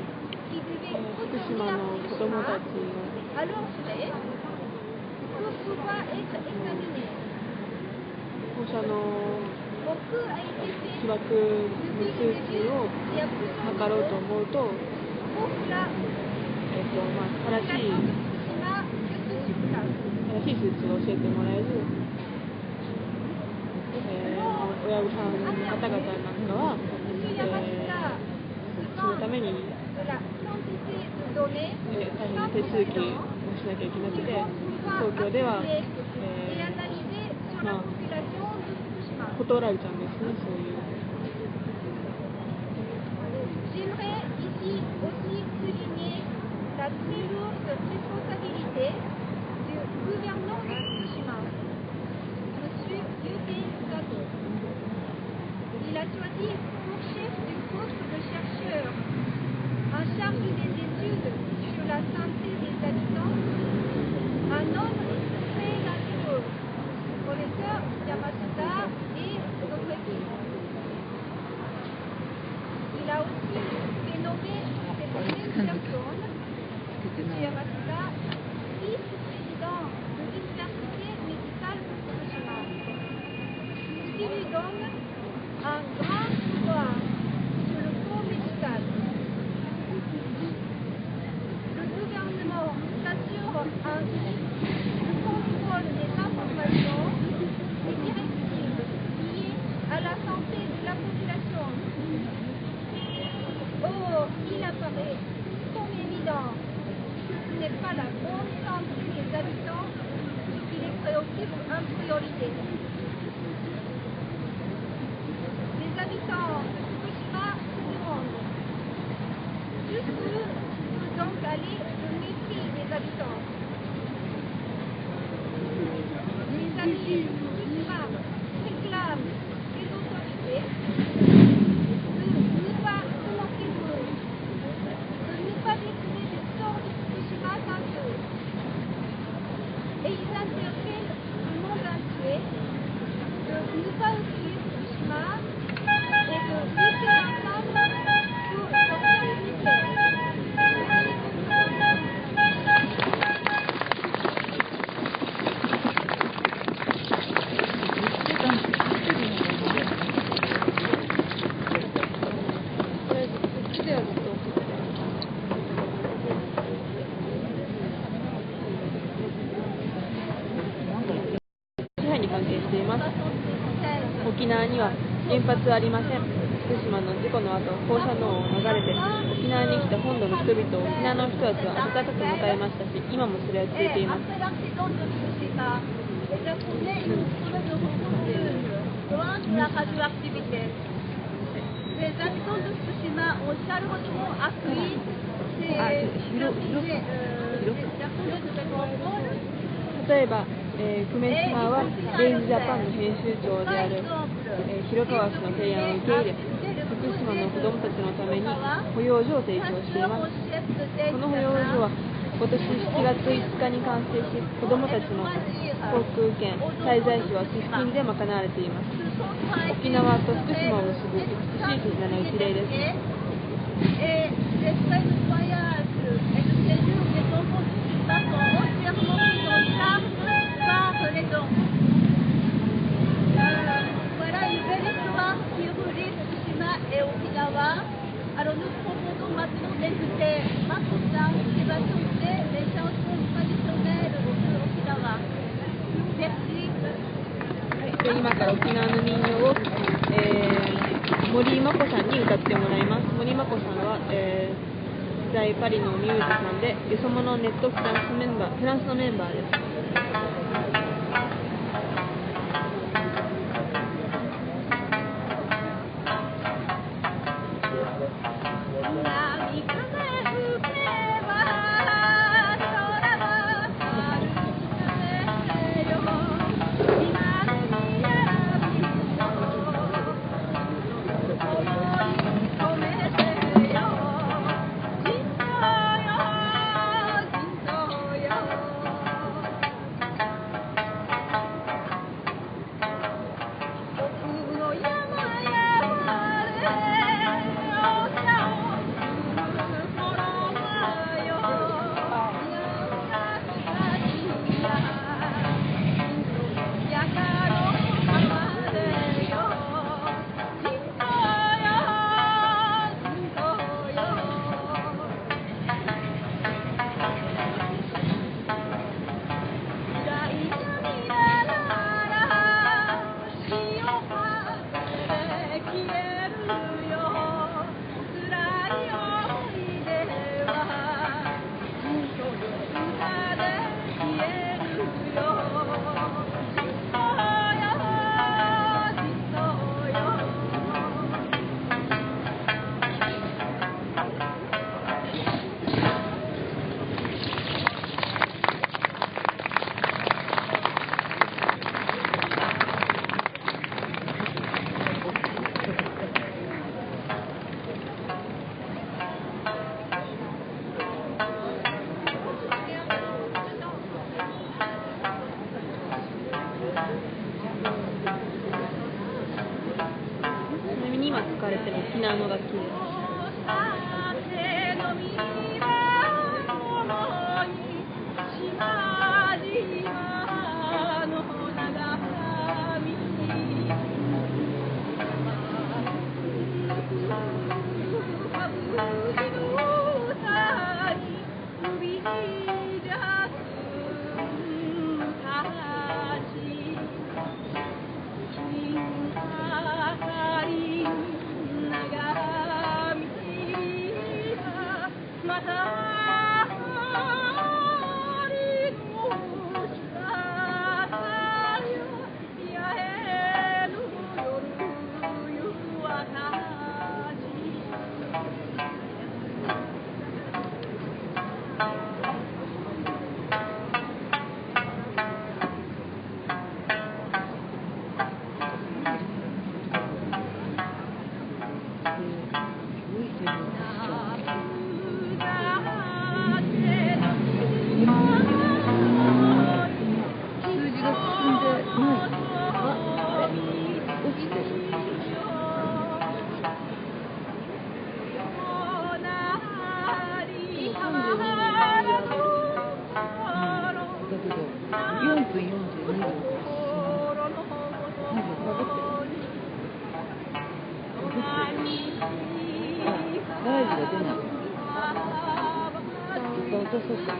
qu'ils devaient retourner à Fukushima à leurs frais pour pouvoir être examinés. 放射能 Beaucoup a été 被 fait 爆の数値を il y a plusieurs 測ろうと思うと、 pour cela, 正しい Fukushima je suis sur place. 数値を教えてもらえず、親御さんの方々なんかは、 Monsieur Yamashita そのために de la quantité de données 大変な手続きをしなきゃいけなくて、東京では、 et analysées sur la population de Fukushima. 断られちゃうんですね、そういう。 J'aimerais ici aussi souligner la très lourde responsabilité du gouvernement de Fukushima. Monsieur Yuki donne un grand pouvoir sur le corps médical. Le gouvernement s'assure ainsi le contrôle des informations et directives liées à la santé de la population. Or, il apparaît comme évident que ce n'est pas la bonne santé des habitants qui les préoccupe en priorité. Les habitants de Fukushima se demandent jusqu'où peut donc aller le mépris des habitants. Les habitants de Fukushima réclament des autorités de ne pas se moquer d'eux, de ne pas décider des sorts de Fukushima sans eux. Et ils interpellent le monde entier de ne pas oublier Fukushima et de lutter ensemble pour sortir du nucléaire.支配に関係しています。沖縄には原発はありません。福島の事故の後、放射能を流れて沖縄に来た本土の人々を沖縄の人たちは温かく迎えましたし、今もそれは続いています。Les habitants de Fukushima ont chaleureusement accueilli ces personnes de 例えば、久米島はレイズジャパンの編集長である、広川氏の提案を受け入れ、福島の子どもたちのために保養所を提供しています。この保養所は今年7月5日に完成し、子どもたちの航空券、滞在費は寄付金で賄われています。沖縄と福島を結ぶ美しい絆の一例です。Voilà une belle histoire qui relie Fukushima et Okinawa. Alors nous proposons maintenant d'écouter Mako-san qui va chanter les chansons traditionnelles de Okinawa. Merci. 今から沖縄の民謡を、森井真子さんに歌ってもらいます。森井真子さんは、在パリのミュージシャンで、よそ者ネットフランスのメンバーです。そうか。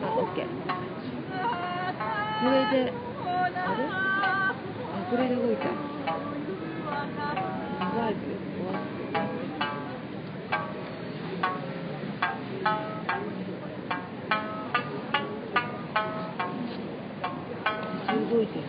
あ、OK。これで、あれ？あ、これで動いた。ライブ終わって。動いてるね。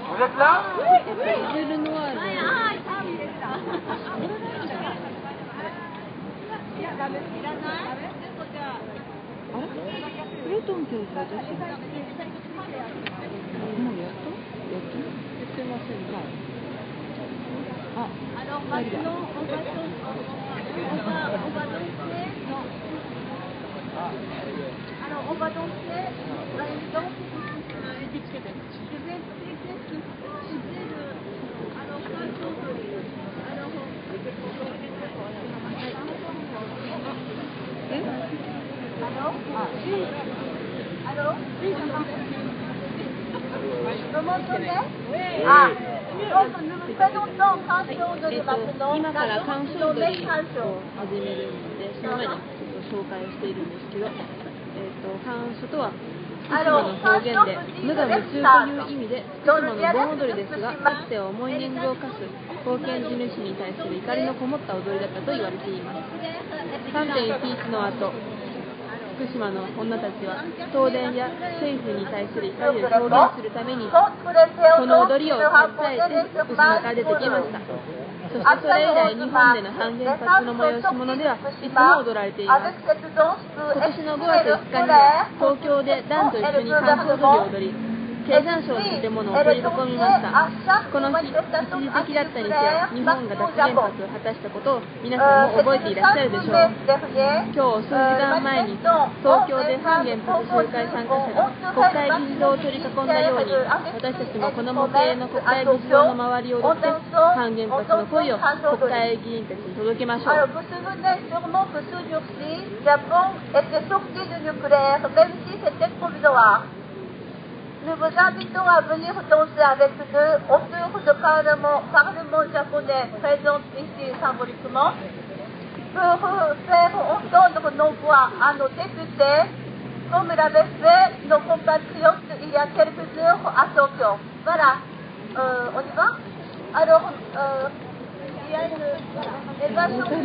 Vous êtes là? Le noir. 프로톤 교수 아저씨. Alors maintenant, on va danser. Non. Alors on va danser. Je vais expliquer ce que c'est le. Alors Alors vous m'entendez? Oui. Ah. Donc nous nous présentons canción de maintenant. 今から鑑賞踊りを始めるので、その前にちょっと紹介をしているんですけど、漢書とは福島の方言で無我夢中という意味で福島の盆踊りですが、かつては重い年貢を課す封建地主に対する怒りのこもった踊りだったと言われています。3.11 の後、福島の女たちは東電や政府に対する怒りを表現するためにこの踊りを携えて福島から出てきました。そしてそれ以来日本での反原発の催し物ではいつも踊られています。今年の5月5日には東京で団と一緒に関東踊りを踊り、経産省の建物を取り囲みました。この日、一時的だったにせよ日本が脱原発を果たしたことを皆さんも覚えていらっしゃるでしょう。今日数時間前に東京で反原発集会参加者が国会議事堂を取り囲んだように、私たちもこの模型の国会議事堂の周りを踊って反原発の声を国会議員たちに届けましょう。Nous vous invitons à venir danser avec nous autour du Parlement japonais présent ici symboliquement pour faire entendre nos voix à nos députés comme l'avaient fait nos compatriotes il y a quelques heures à Tokyo. Voilà, on y va? Alors, elle va chanter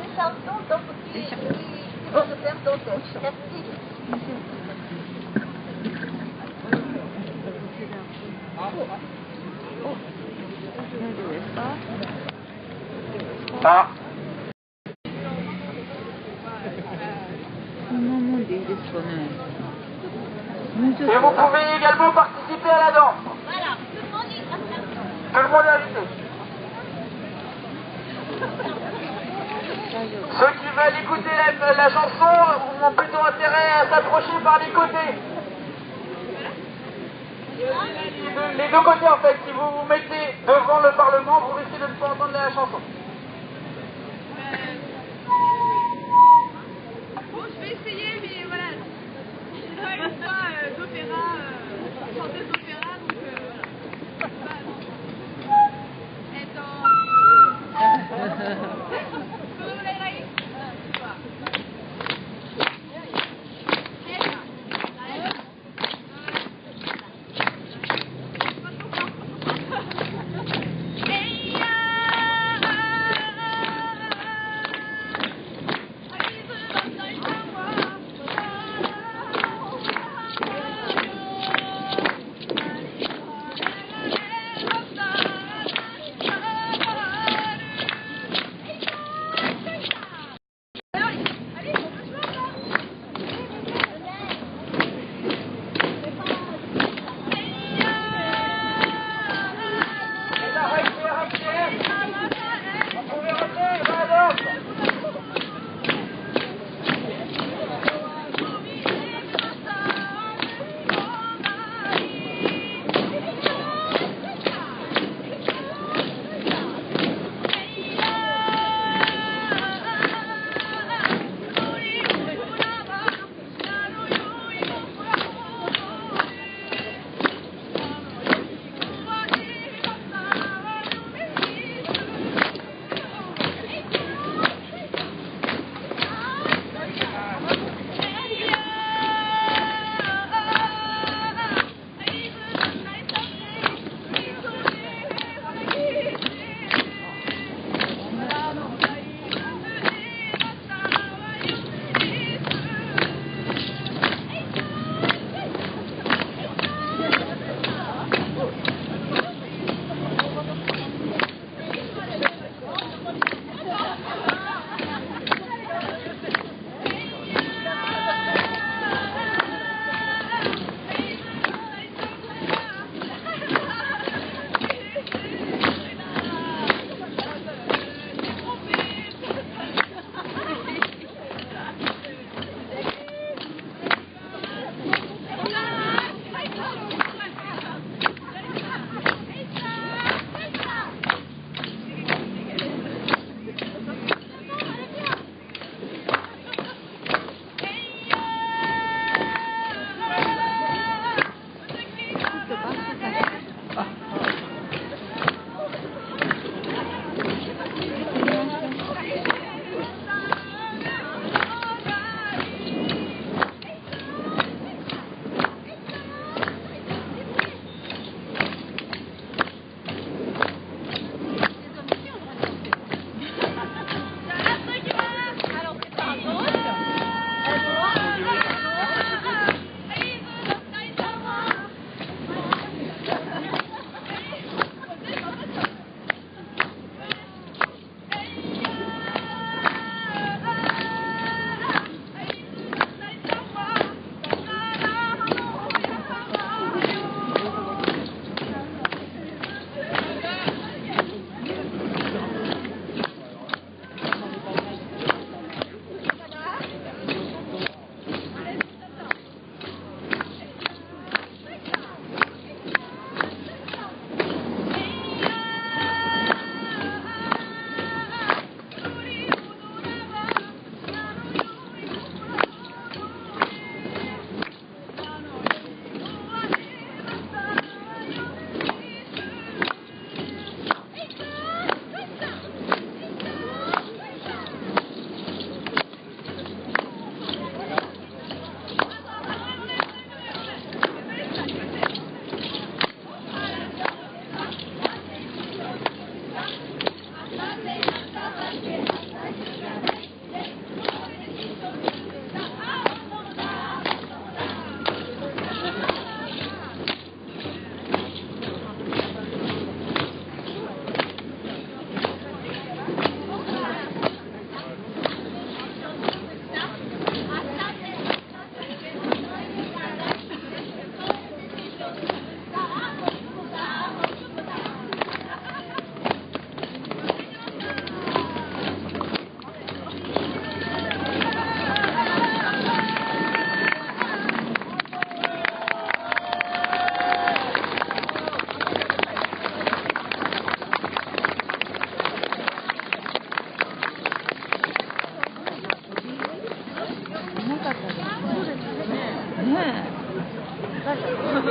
une chanson donc, qui va nous faire danser. Merci. こんなもんでいいですかね。Et vous pouvez également participer à la danse. Tout le monde est invité. Ceux qui veulent écouter la chanson ont plutôt intérêt à s'approcher par les côtés. Les deux côtés en fait, si vous vous mettez devant le Parlement, vous risquez de ne pas entendre la chanson. Bon, je vais essayer, mais voilà, je suis pas une fois d'opéra, chanteuse d'opéra, donc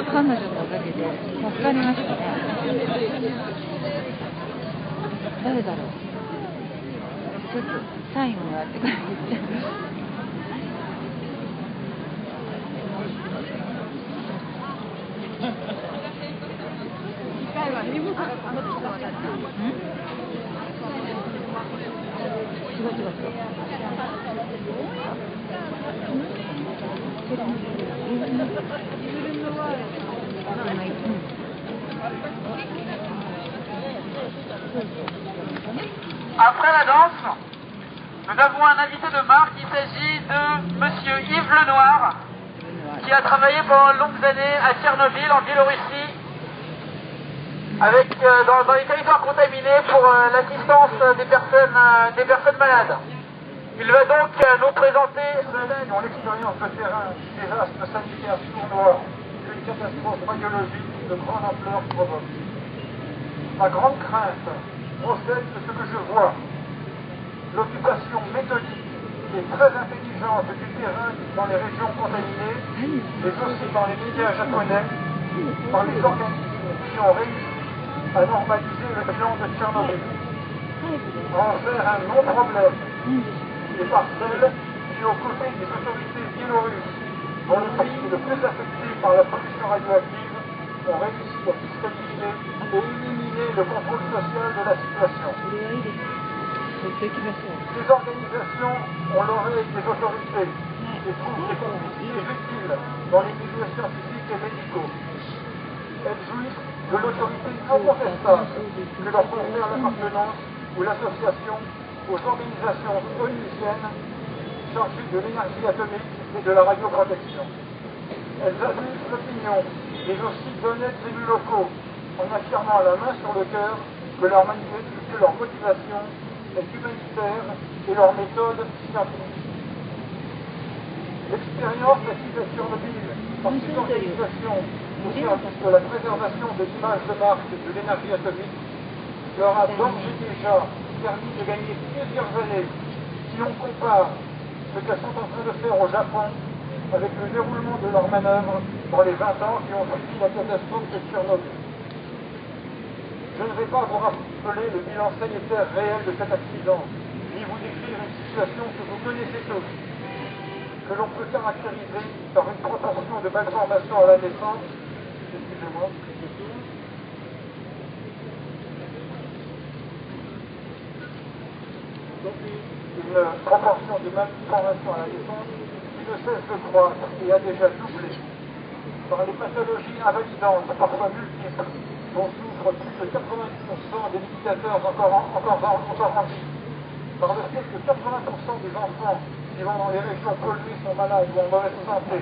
彼女のおかげで助かりましたね。誰だろう。ちょっとサインもらってから言って。Après la danse, nous avons un invité de marque. Il s'agit de Monsieur Yves Lenoir, qui a travaillé pendant de longues années à Tchernobyl, en Biélorussie, dans les territoires contaminés pour l'assistance des personnes malades. Il va donc nous présenter l'expérience de terrain, désastre sanitaire sournois, une catastrophe radiologique de grande ampleur provoque. Ma grande crainte procède de ce que je vois, l'occupation méthodique et très intelligente du terrain dans les régions contaminées, mais aussi dans les médias japonais, par les organismes qui ont réussi à normaliser le bilan de Tchernobyl, en faire un non-problème, et par celles qui, aux côtés des autorités biélorusses, dont le pays est le plus affecté par la pollution radioactive, ont réussi à fiscaliser et éliminer le contrôle social de la situation. Ces organisations ont l'oreille des autorités et trouvent des complices utiles dans les milieux scientifiques et médicaux. Elles jouissent de l'autorité incontestable que leur confère l'appartenance ou l'association aux organisations onusiennes chargées de l'énergie atomique et de la radioprotection. Elles abusent l'opinion, mais aussi d'honnêtes élus locaux, en affirmant la main sur le cœur que leur motivation est humanitaire et leur méthode scientifique. L'expérience acquise à Tchernobyl par ces organisations au service de la préservation de l'image de marque de l'énergie atomique leur a d'ores et déjà permis de gagner plusieurs années si on compare ce qu'elles sont en train de faire au Japon avec le déroulement de leurs manœuvres dans les 20 ans qui ont suivi la catastrophe de Tchernobyl. Je ne vais pas vous rappeler le bilan sanitaire réel de cet accident, ni vous décrire une situation que vous connaissez tous, que l'on peut caractériser par une proportion de malformations à la naissance, excusez-moi, une proportion de malformations à la naissance qui ne cesse de croître et a déjà doublé, par les pathologies invalidantes, parfois multiples, dont souffrent plus de 90% des méditateurs encore en vie, par le fait que 80% des enfants vivant dans les régions polluées sont malades ou en mauvaise santé,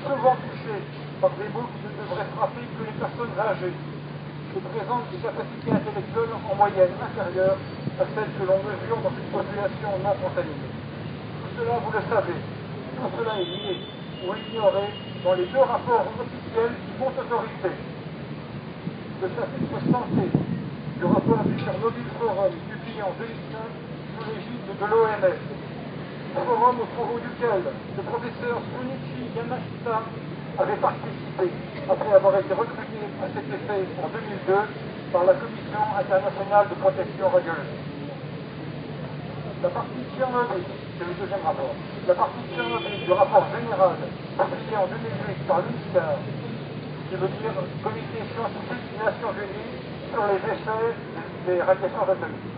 souvent touchés par des maux qui ne devraient frapper que les personnes âgées, et présentent des capacités intellectuelles en moyenne inférieures à celles que l'on mesure dans une population non contaminée. Tout cela, vous le savez, tout cela est lié ou ignoré dans les deux rapports officiels qui font autorité. Le chapitre santé du rapport du Tchernobyl Forum, publié en 2005 sous l'égide de l'OMS. Forum aux travaux duquel le professeur Sunichi Yamashita avait participé après avoir été recruté à cet effet en 2002 par la Commission internationale de protection radiologique. La partie Tchernobyl, c'est le deuxième rapport, la partie Tchernobyl du rapport général publié en 2008 par l'UNSCAR, qui veut dire Comité scientifique des Nations Unies sur les essais des radiations atomiques.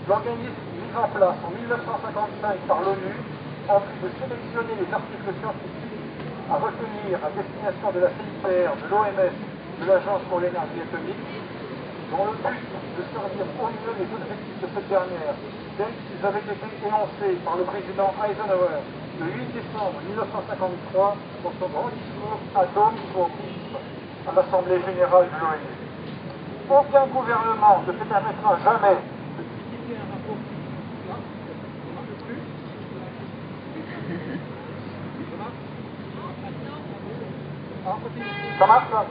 L'organisme mis en place en 1955 par l'ONU, en plus de sélectionner les articles scientifiques à retenir à destination de la CIPR, de l'OMS, de l'Agence pour l'énergie atomique, dont le but de servir au mieux les objectifs de cette dernière, tels qu'ils avaient été énoncés par le président Eisenhower le 8 décembre 1953 dans son grand discours Atoms for Peace à l'Assemblée générale de l'ONU. Aucun gouvernement ne se permettra jamais de publier un rapport Ça marche là?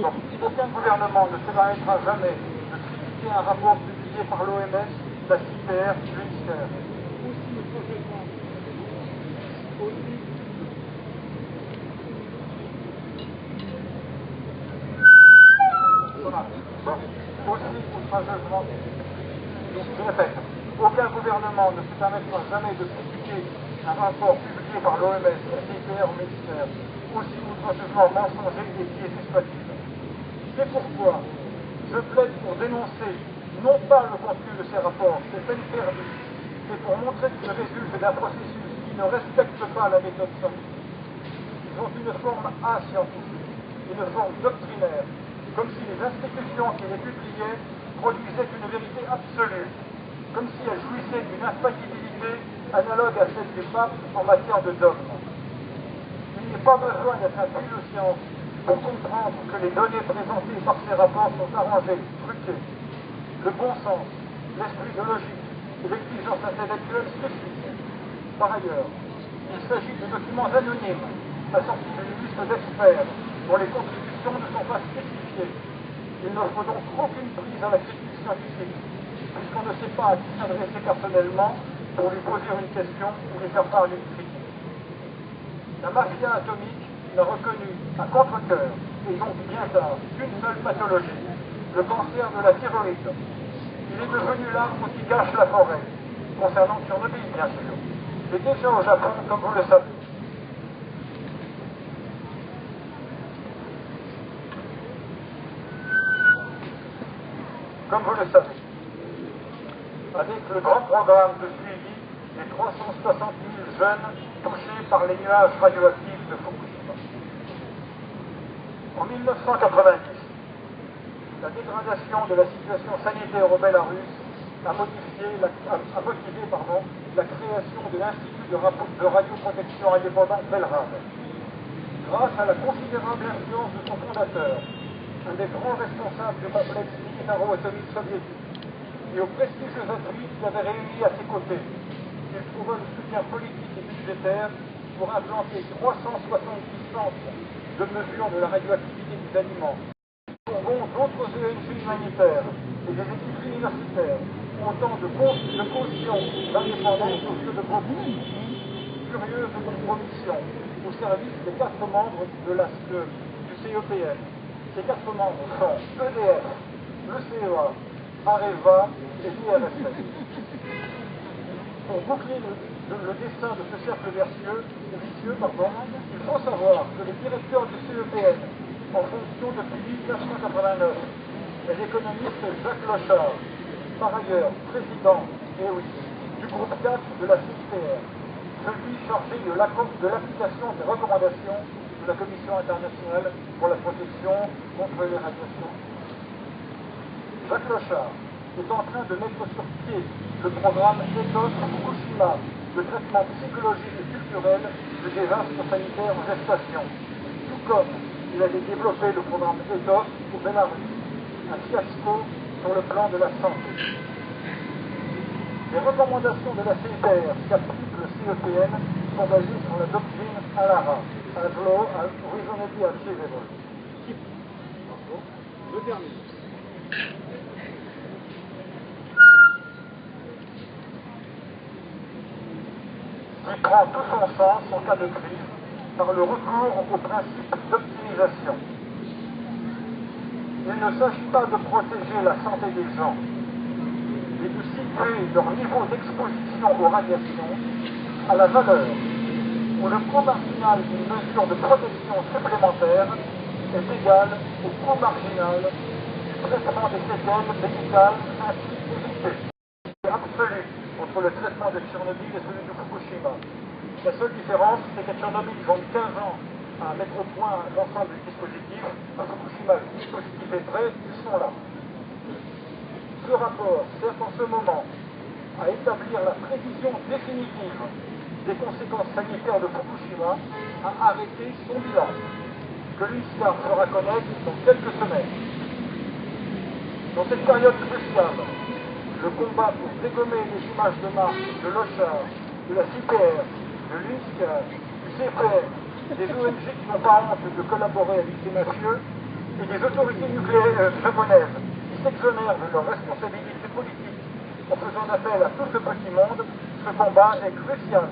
Donc, aucun gouvernement ne se permettra jamais de critiquer un rapport publié par l'OMS, la CIPR, l'UNSCAR. outrageusement critiqué. Je répète, aucun gouvernement ne se permettra jamais de critiquer un rapport publié par l'OMS, la CIPR au ministère, aussi outrageusement mensonger et biaisé soit-il. C'est pourquoi je plaide pour dénoncer non pas le contenu de ces rapports, c'est peine perdue, mais pour montrer qu'ils résultent d'un processus qui ne respecte pas la méthode scientifique. Ils ont une forme ascientifique, une forme doctrinaire, comme si les institutions qui les publiaient produisaient une vérité absolue, comme si elles jouissaient d'une infaillibilité analogue à celle du pape en matière de dogme. Il n'est pas besoin d'être un puits de science pour comprendre que les données présentées par ces rapports sont arrangées, truquées. Le bon sens, l'esprit de logique et l'exigence intellectuelle suffisent. Par ailleurs, il s'agit de documents anonymes, assortis d'une liste d'experts dont les contributions ne sont pas spécifiées. Il n'offre donc aucune prise à la critique scientifique, puisqu'on ne sait pas à qui s'adresser personnellement pour lui poser une question ou lui faire part d'une critique. La mafia atomique n'a reconnu à contre-cœur, et donc bien tard, qu'une seule pathologie, le cancer de la thyroïde. Il est devenu l'arbre qui cache la forêt, concernant Tchernobyl bien sûr, et déjà au Japon, comme vous le savez. Comme vous le savez, avec le grand programme de suivi des 360 000 jeunes touchés par les nuages radioactifs de Fukushima. En 1990, la dégradation de la situation sanitaire au Bélarus a motivé la création de l'Institut de radioprotection indépendante Belrad. Grâce à la considérable influence de son fondateur, un des grands responsables du complexe militaro-atomique soviétique, et aux prestigieux autrices qui avaient réuni à ses côtés, il trouva le soutien politique et budgétaire pour implanter 370 centres de mesure de la radioactivité des aliments. D'autres ONG humanitaires et des équipes universitaires, autant de cautions d'indépendance au lieu de beaucoup, curieuse compromission au service des 4 membres du CEPN. Ces 4 membres sont EDF, le CEA, Areva et l'IRSS. Pour boucler le dessin de ce cercle vicieux, il faut savoir que le directeur du CEPN, en fonction depuis 1989, est l'économiste Jacques Lochard, par ailleurs président, du groupe 4 de la CIPR, celui chargé de l'application des recommandations de la Commission internationale pour la protection contre les radiations. Jacques Lochard est en train de mettre sur pied le programme ETHOS Fukushima, de traitement psychologique et culturel du désastre sanitaire en gestation, tout comme il avait développé le programme ETHOS au Bélarus, un fiasco sur le plan de la santé. Les recommandations de la CIPR qu'applique le CEPN sont basées sur la doctrine ALARA, as law as reasonably achievable. Je termine. Qui prend tout son sens en cas de crise par le recours au principe d'optimisation. Il ne s'agit pas de protéger la santé des gens, mais de situer leur niveau d'exposition aux radiations à la valeur où le coût marginal d'une mesure de protection supplémentaire est égal au coût marginal du traitement des séquelles médicales ainsi évitées. C'est absolu entre le traitement de Tchernobyl et celui de Fukushima. La seule différence, c'est qu'à Tchernobyl, ils ont mis 15 ans à mettre au point l'ensemble du dispositif. À Fukushima, le dispositif est prêt, ils sont là. Ce rapport sert en ce moment à établir la prévision définitive des conséquences sanitaires de Fukushima, à arrêter son bilan, que l'UNSCAR fera connaître dans quelques semaines. Dans cette période cruciale, le combat pour dégommer les images de marque de Lochard, de la CIPR, de l'UNSCAR, du CPR, des ONG qui n'ont pas honte de collaborer avec ces mafieux, et des autorités nucléaires japonaises qui s'exonèrent de leurs responsabilités politiques en faisant appel à tout ce petit monde, ce combat est crucial.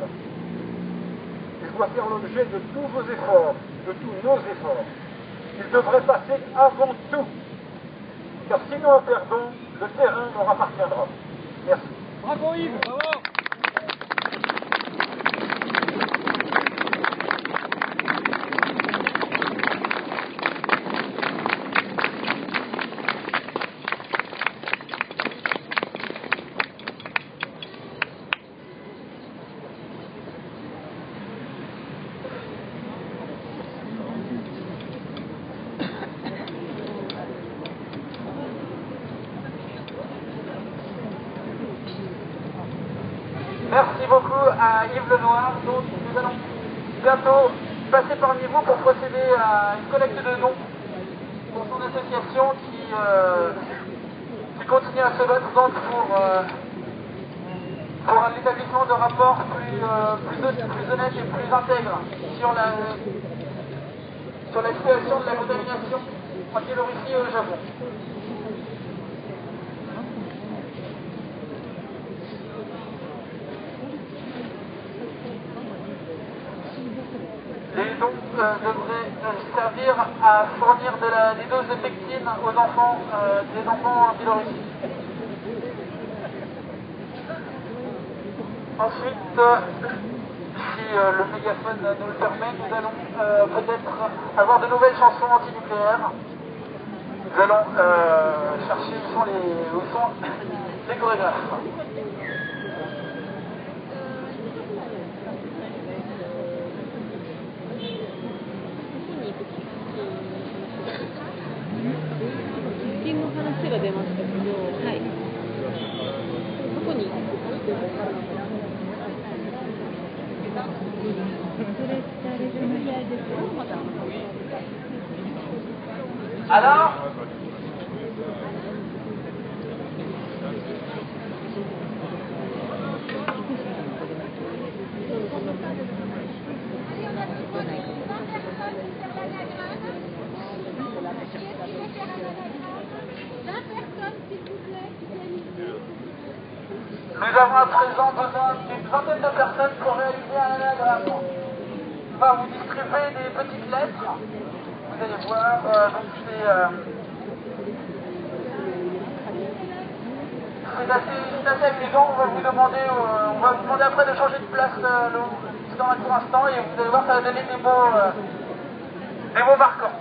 Il doit faire l'objet de tous vos efforts, de tous nos efforts. Il devrait passer avant tout, car si nous en perdons, le terrain leur appartiendra. Merci. Bravo Yves, bravo. Merci beaucoup à Yves Lenoir. Donc, nous allons bientôt passer parmi vous pour procéder à une collecte de dons pour son association qui continue à se battre donc pour l'établissement de rapports plus honnêtes et plus intègres sur la situation de la contamination en Biélorussie et au Japon. Les dons devraient servir à fournir des doses de pectine aux enfants, des enfants en Biélorussie. Ensuite, si le mégaphone nous le permet, nous allons peut-être avoir de nouvelles chansons antinucléaires. Nous allons chercher où sont les chorégraphes. Alors nous avons à présent besoin d'une vingtaine de personnes pour réaliser un anagramme. On va vous distribuer des petites lettres. Vous allez voir, donc c'est assez amusant. On va vous demander après de changer de place dans un court instant et vous allez voir, ça va donner des mots marquants.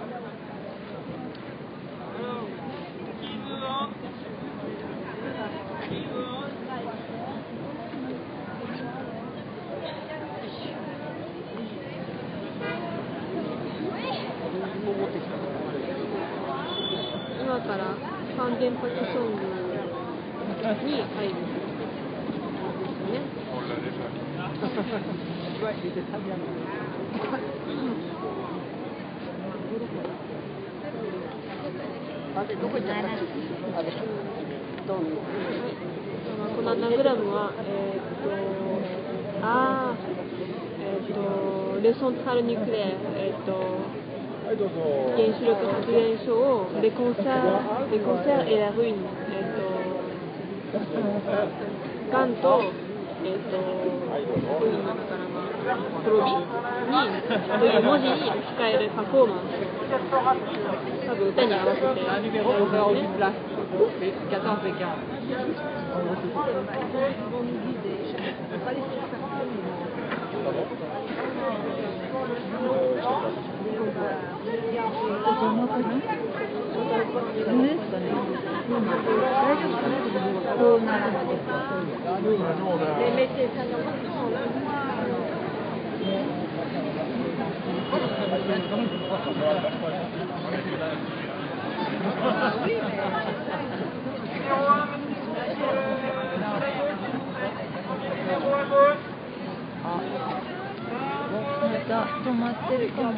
このアナグラムは、レソントラルニュクレア、原子力発電所をレコンサーエラルイン、ガンと、プロビにという文字に置き換えるパフォーマンス。多分歌に合わせてやるんですね。止まってるかも。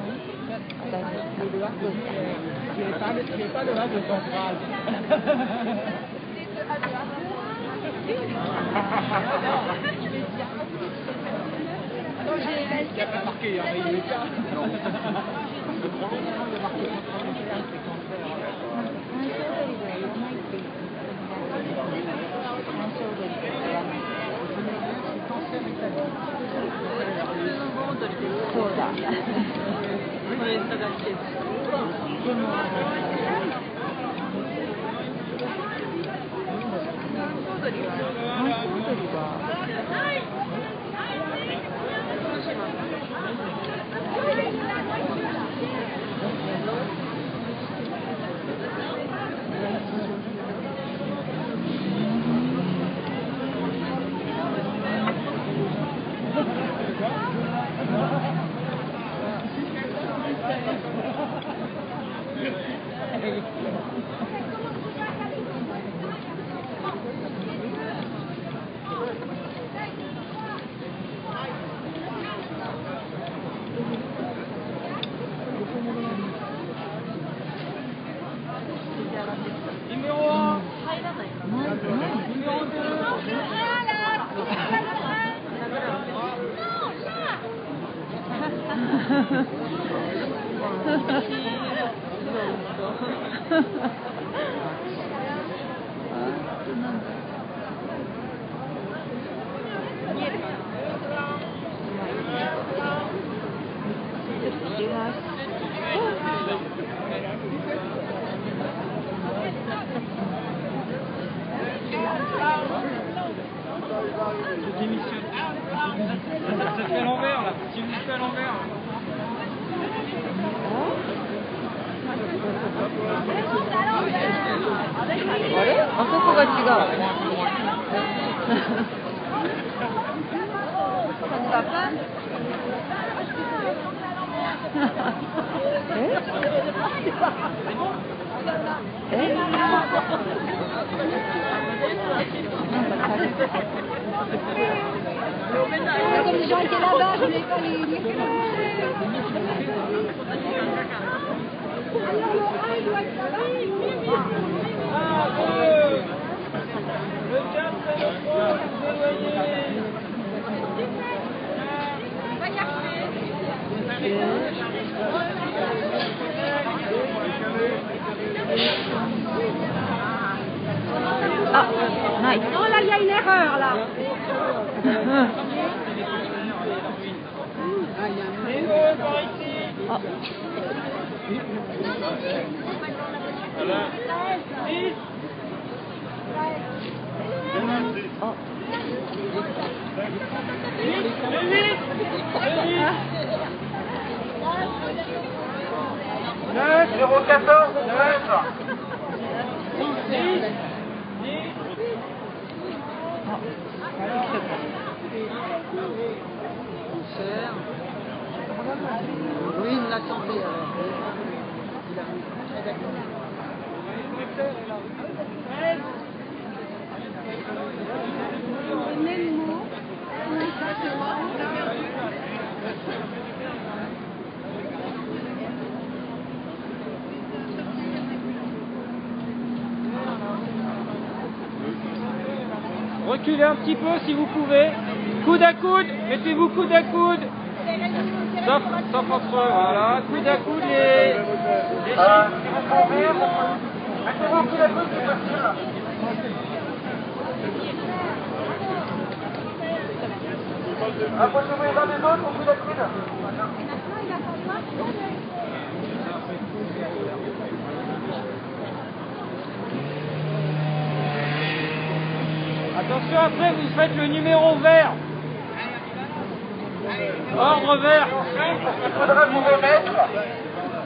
そうだ。これ探してる。でもりは。マンコウ取りは。Ça fait à l'envers là, tu me fais à l'envers. Ah, そこが違う。Comme les gens étaient là-bas, je n'ai pas les Ah, nice. Non, là, il y a une erreur, là. Oui, il l'a tenté. Reculez un petit peu si vous pouvez. Coude à coude, mettez-vous coude à coude. Sauf entre eux, voilà. Coude à coude les Approchez-vous les uns des autres au coup de coude. Attention, après vous faites le numéro vert. Ordre vert. Il faudra vous remettre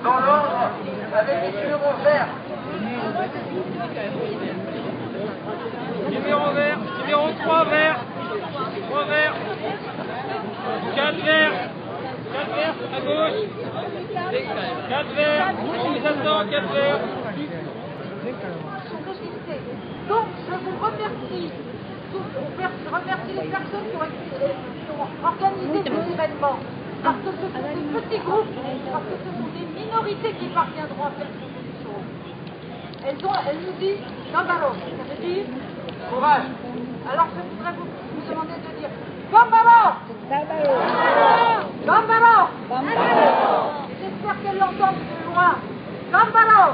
dans l'ordre avec les numéros verts. Numéro vert. Numéro 3 vert. 3 verts. 4 verts. 4 verts à gauche. 4 verts. On vous attend, 4 verts. Donc, je vous remercie. Je remercie les personnes qui ont organisé cet événement. Parce que ce sont des petits groupes, parce que ce sont des minorités qui parviendront à faire ces choses. Elles nous disent Gambaro. Ça veut dire courage. Alors je voudrais vous demander de dire Gambaro. Gambaro. J'espère qu'elles l'entendent de loin. Gambaro.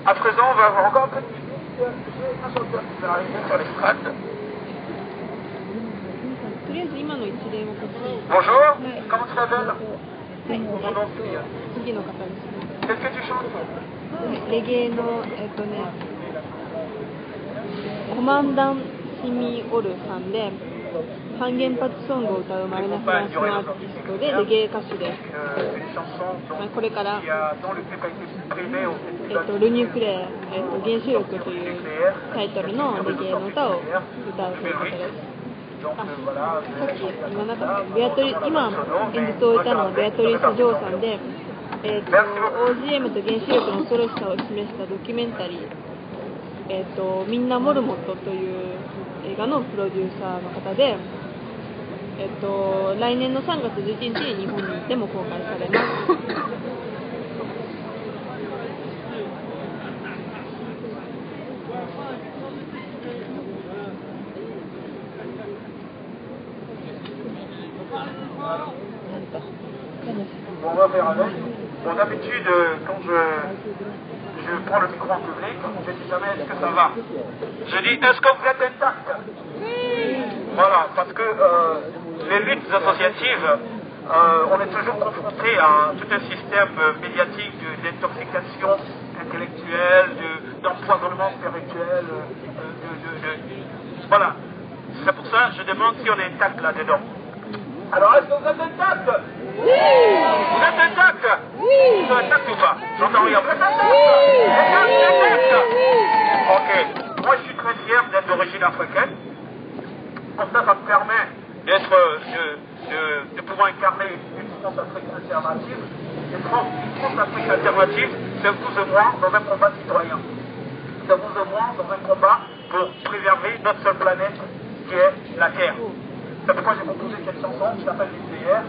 À présent, on va avoir encore un peu de musique. J'ai un chanteur qui va arriver sur l'estrade. Bonjour, comment tu t'appelles? Mon nom c'est Mia. Qu'est-ce que tu chantes? レゲエのコマンダン・シミオルさんで半原発ソングを歌うマイナフランスのアーティストでレゲエ歌手です。これからルニュークレー、原子力というタイトルのレゲエの歌を歌うということです。さっき言わなかった今演説を終えたのはベアトリース・ジョーさんで、OGM と原子力の恐ろしさを示したドキュメンタリー、みんなモルモットという映画のプロデューサーの方で、来年の3月11日に日本でも公開されます。On va faire avec. Bon, d'habitude, quand je prends le micro en public, je dis jamais est-ce que ça va. Je dis est-ce que vous êtes intact? Voilà, parce que les luttes associatives, on est toujours confronté à tout un système médiatique d'intoxication intellectuelle, d'empoisonnement spirituel, voilà. C'est pour ça que je demande si on est intact là-dedans. Alors, est-ce que vous êtes intact? Oui! Vous êtes intact? Oui! Vous êtes intact ou pas? J'entends rien. Vous êtes intact? Ok. Moi, je suis très fier d'être d'origine africaine. Pour ça, ça me permet de pouvoir incarner une France Afrique alternative. Une France Afrique alternative, c'est vous et moi dans un combat citoyen. C'est vous et moi dans un combat pour préserver notre seule planète qui est la Terre. C'est pourquoi j'ai composé cette chanson qui s'appelle Nucléaire,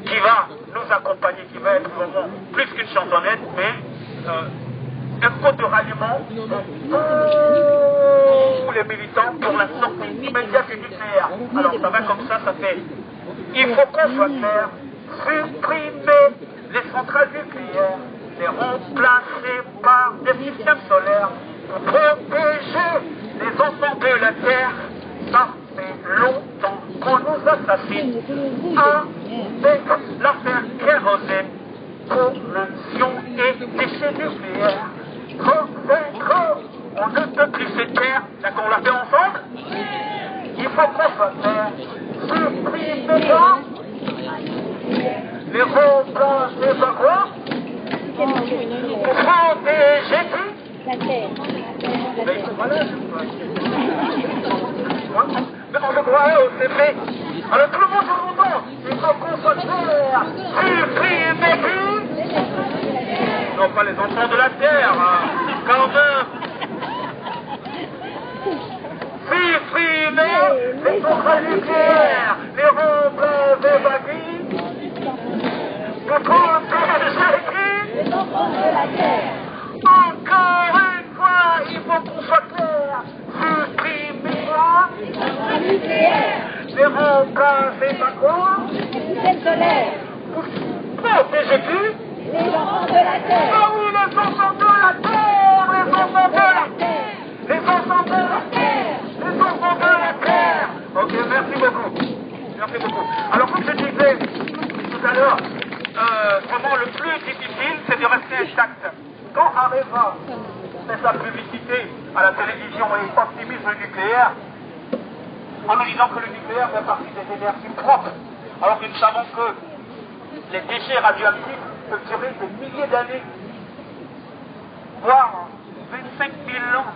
qui va nous accompagner, qui va être vraiment plus qu'une chansonnette, mais un code de ralliement pour tous les militants pour la sortie immédiate du nucléaire. Alors ça va comme ça fait. Il faut qu'on soit clair, supprimer les centrales nucléaires, les remplacer par des systèmes solaires pour protéger les enfants de la Terre. Ça fait longtemps qu'on nous assassine avec l'affaire kérosène, pollution et déchets nucléaires. Trop, c'est trop. On ne peut plus se taire. D'accord, on l'a fait ensemble? Il faut qu'on soit clair. Supprimer les remplacer par quoi? Protéger qui? La Terre. Mais ils sont malades. Mais on le croirait au CP. Alors tout le monde se comprend. Il faut qu'on soit clair. Supprimer qui? Non, pas les enfants de la Terre, hein. Quand même. Supprimer les centrales nucléaires, les remplacer par qui? Pour protéger qui? Les enfants de la Terre. Encore une fois, il faut qu'on soit clair. Supprimer les centrales nucléaires, les remplacer par quoi? Les systèmes solaires. Protéger qui? Les enfants de la Terre. Ah oui, les enfants de la Terre. Les enfants de la Terre. Les enfants de la Terre. Les enfants de la Terre. Ok, merci beaucoup. Merci beaucoup. Alors, comme je disais tout à l'heure, vraiment le plus difficile, c'est de rester intact. Quand Areva fait sa publicité à la télévision et optimise le nucléaire, en nous disant que le nucléaire fait partie des énergies propres, alors que nous savons que les déchets radioactifs peuvent durer des milliers d'années, voire 25 000 ans.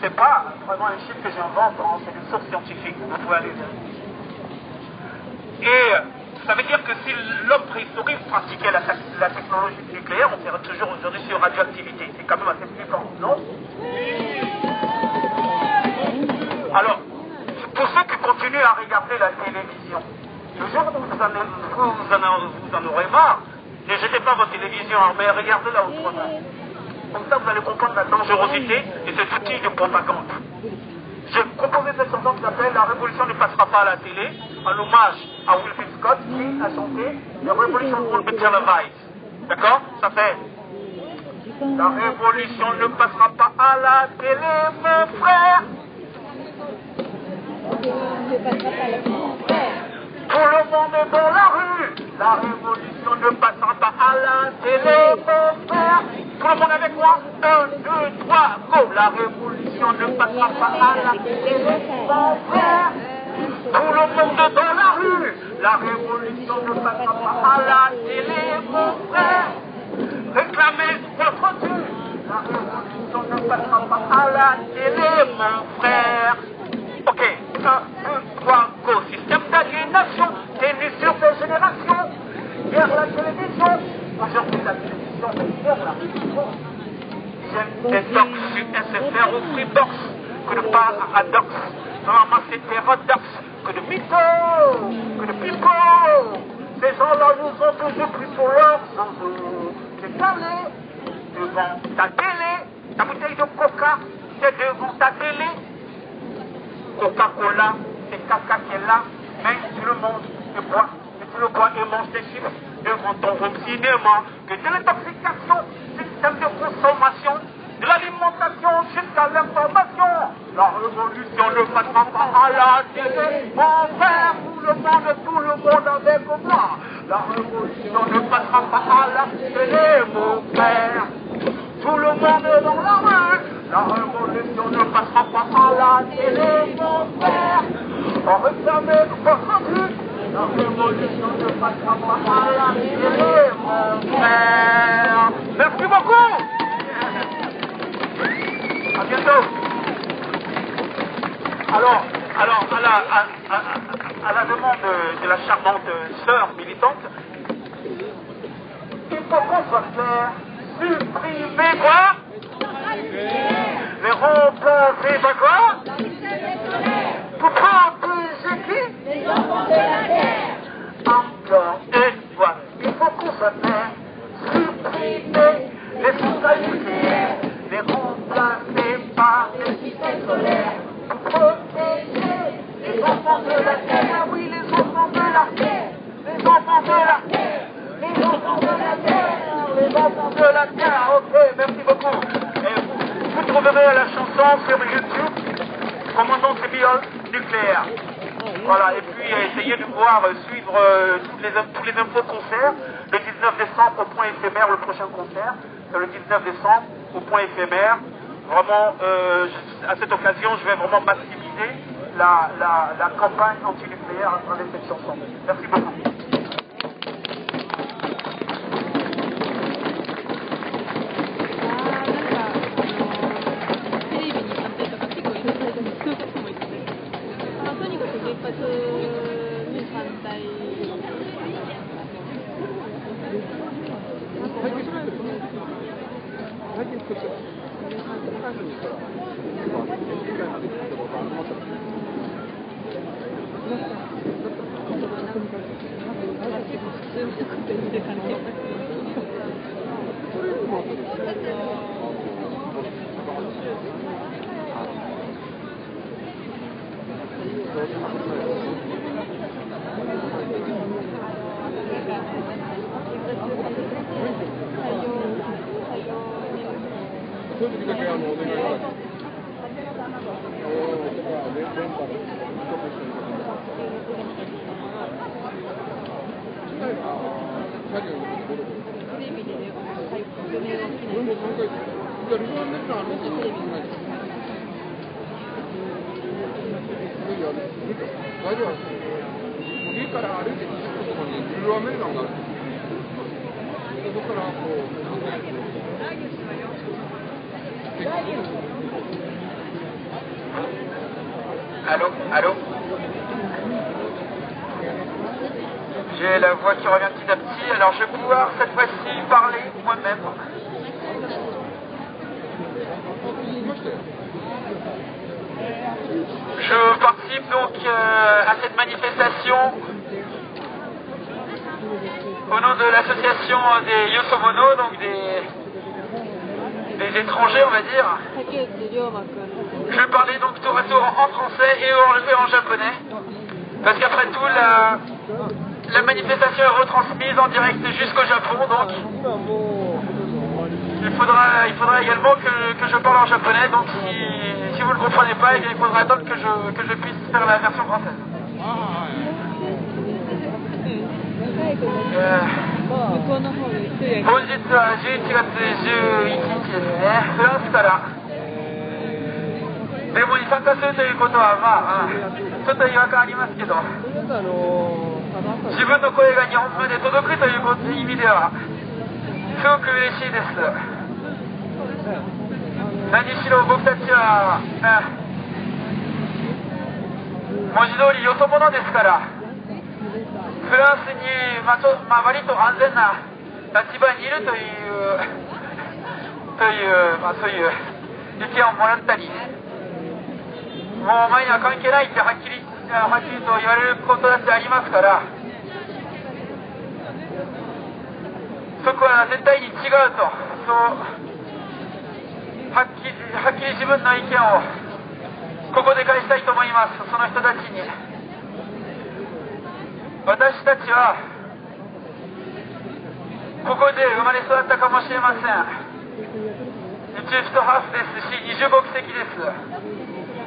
C'est pas vraiment un chiffre que j'invente, hein, c'est une source scientifique, vous pouvez aller vérifier. Et ça veut dire que si l'homme préhistorique pratiquait la technologie nucléaire, on serait toujours aujourd'hui sur radioactivité. C'est quand même assez flippant, non? Alors, pour ceux qui continuent à regarder la télévision, le jour où vous en aurez marre, ne jetez pas votre télévision, mais regardez-la autrement. Comme ça, vous allez comprendre la dangerosité de cet outil de propagande. J'ai composé cette chanson qui s'appelle La Révolution ne passera pas à la télé, en hommage à Wilfrid Scott qui a chanté The Revolution won't be televised. D'accord? Ça fait La révolution ne passera pas à la télé, mon frère. Tout le monde est dans la rue. La révolution ne passera pas à la télé, mon frère. Tout le monde avec moi. 1, 2, 3, go. La révolution ne passera pas à la télé, mon frère. Tout le monde est dans la rue. La révolution ne passera pas à la télé, mon frère. Réclamez votre Dieu. La révolution ne passera pas à la télé, mon frère. Ok, 1, 2, 3, go. Système d'aliénation tenu sur des générations. Hier la télévision, aujourd'hui la télévision, hier la télévision. J'aime des docs sur SFR ou Freebox que de paradox. Normalement c'est hétérodoxe que de mythos, que de pipeaux. Ces gens-là nous ont toujours pris pour leurs zozo. C'est calé devant ta télé, ta bouteille de coca, c'est devant ta télé. Coca-Cola, c'est caca qui est là, mais tu le manges et bois, et tu le bois et manges des chips devant ton home cinéma. Que de l'intoxication, système de consommation, de l'alimentation jusqu'à l'information. La révolution ne passera pas à la télé, mon frère, tout le monde avec moi. La révolution ne passera pas à la télé, mon frère. Tout le monde est dans la rue. La révolution ne passera pas à la télé, mon frère. On réclame votre but. La révolution ne passera pas à la télé, mon frère. Merci beaucoup. À bientôt. Alors, à la demande de la charmante sœur militante, il faut qu'on soit clair. Supprimer quoi? Les ronds-points, c'est pas quoi? Pour protéger qui? Les enfants de la terre. Encore une fois, il faut qu'on soit clair. Supprimer les centrales nucléaires, les remplacer par les systèmes solaires. Pour protéger les enfants de la terre. Oui, les enfants de la terre. Les enfants de la terre. Les enfants de la terre. Les enfants de la terre. Ok, merci beaucoup. Et vous trouverez la chanson sur YouTube. Commandant Sébiol nucléaire. Voilà, et puis essayez de voir, suivre tous les infos concerts. Le 19 décembre au point éphémère, le prochain concert. C'est le 19 décembre au point éphémère. Vraiment, à cette occasion, je vais vraiment maximiser la campagne antinucléaire à travers cette chanson. Merci beaucoup. Allô, allô. J'ai la voix qui revient petit à petit, alors je vais pouvoir cette fois-ci parler moi-même. Je participe donc à cette manifestation au nom de l'association des Yosomono, donc des étrangers on va dire. Je vais parler donc tour à tour en français et en japonais, parce qu'après tout la manifestation est retransmise en direct jusqu'au Japon donc. il faudra également que je parle en japonais, donc si vous ne comprenez pas, il faudra attendre que je puisse faire la version française. 本日は11月11日ですね、フランスからデモに参加するということは、まあ、ちょっと違和感ありますけど、自分の声が日本まで届くという意味では、すごく嬉しいです。何しろ僕たちは、文字通りよそ者ですから、フランスに、割と安全な立場にいるという、そういう意見をもらったり、もうお前には関係ないってはっきりと言われることだってありますから、そこは絶対に違うと、はっきり自分の意見をここで返したいと思います。その人たちに、私たちはここで生まれ育ったかもしれません。日中フトハーフですし、二重国籍です。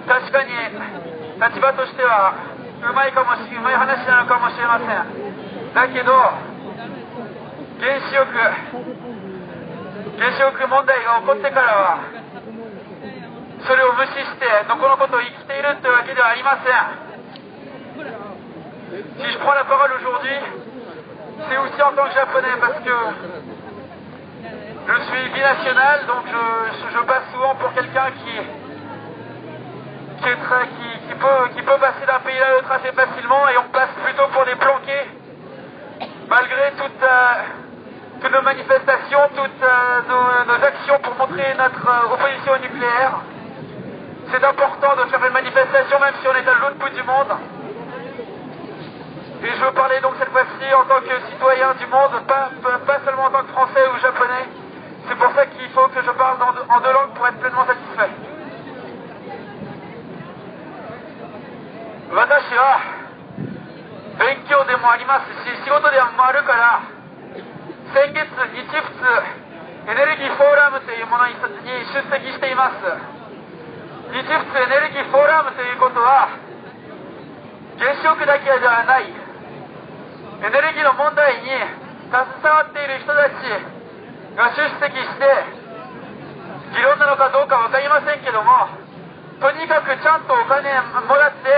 確かに立場としてはうまい話なのかもしれません。だけど原子力問題が起こってからはそれを無視してのこのことを生きているというわけではありません。Si je prends la parole aujourd'hui, c'est aussi en tant que japonais parce que je suis binational, donc je passe souvent pour quelqu'un qui peut passer d'un pays à l'autre assez facilement, et on passe plutôt pour des planqués malgré toutes nos manifestations, toutes nos actions pour montrer notre opposition au nucléaire. C'est important de faire une manifestation même si on est à l'autre bout du monde. Et je veux parler donc cette fois-ci en tant que citoyen du monde, pas seulement en tant que français ou japonais. C'est pour ça qu'il faut que je parle en deux langues pour être pleinement satisfait. 私は勉強でもありますし、仕事でもあるから、先月日仏エネルギーフォーラムというものに出席しています。日仏エネルギーフォーラムということは、原子力だけではない、エネルギーの問題に携わっている人たちが出席して議論なのかどうか分かりませんけども、とにかくちゃんとお金もらって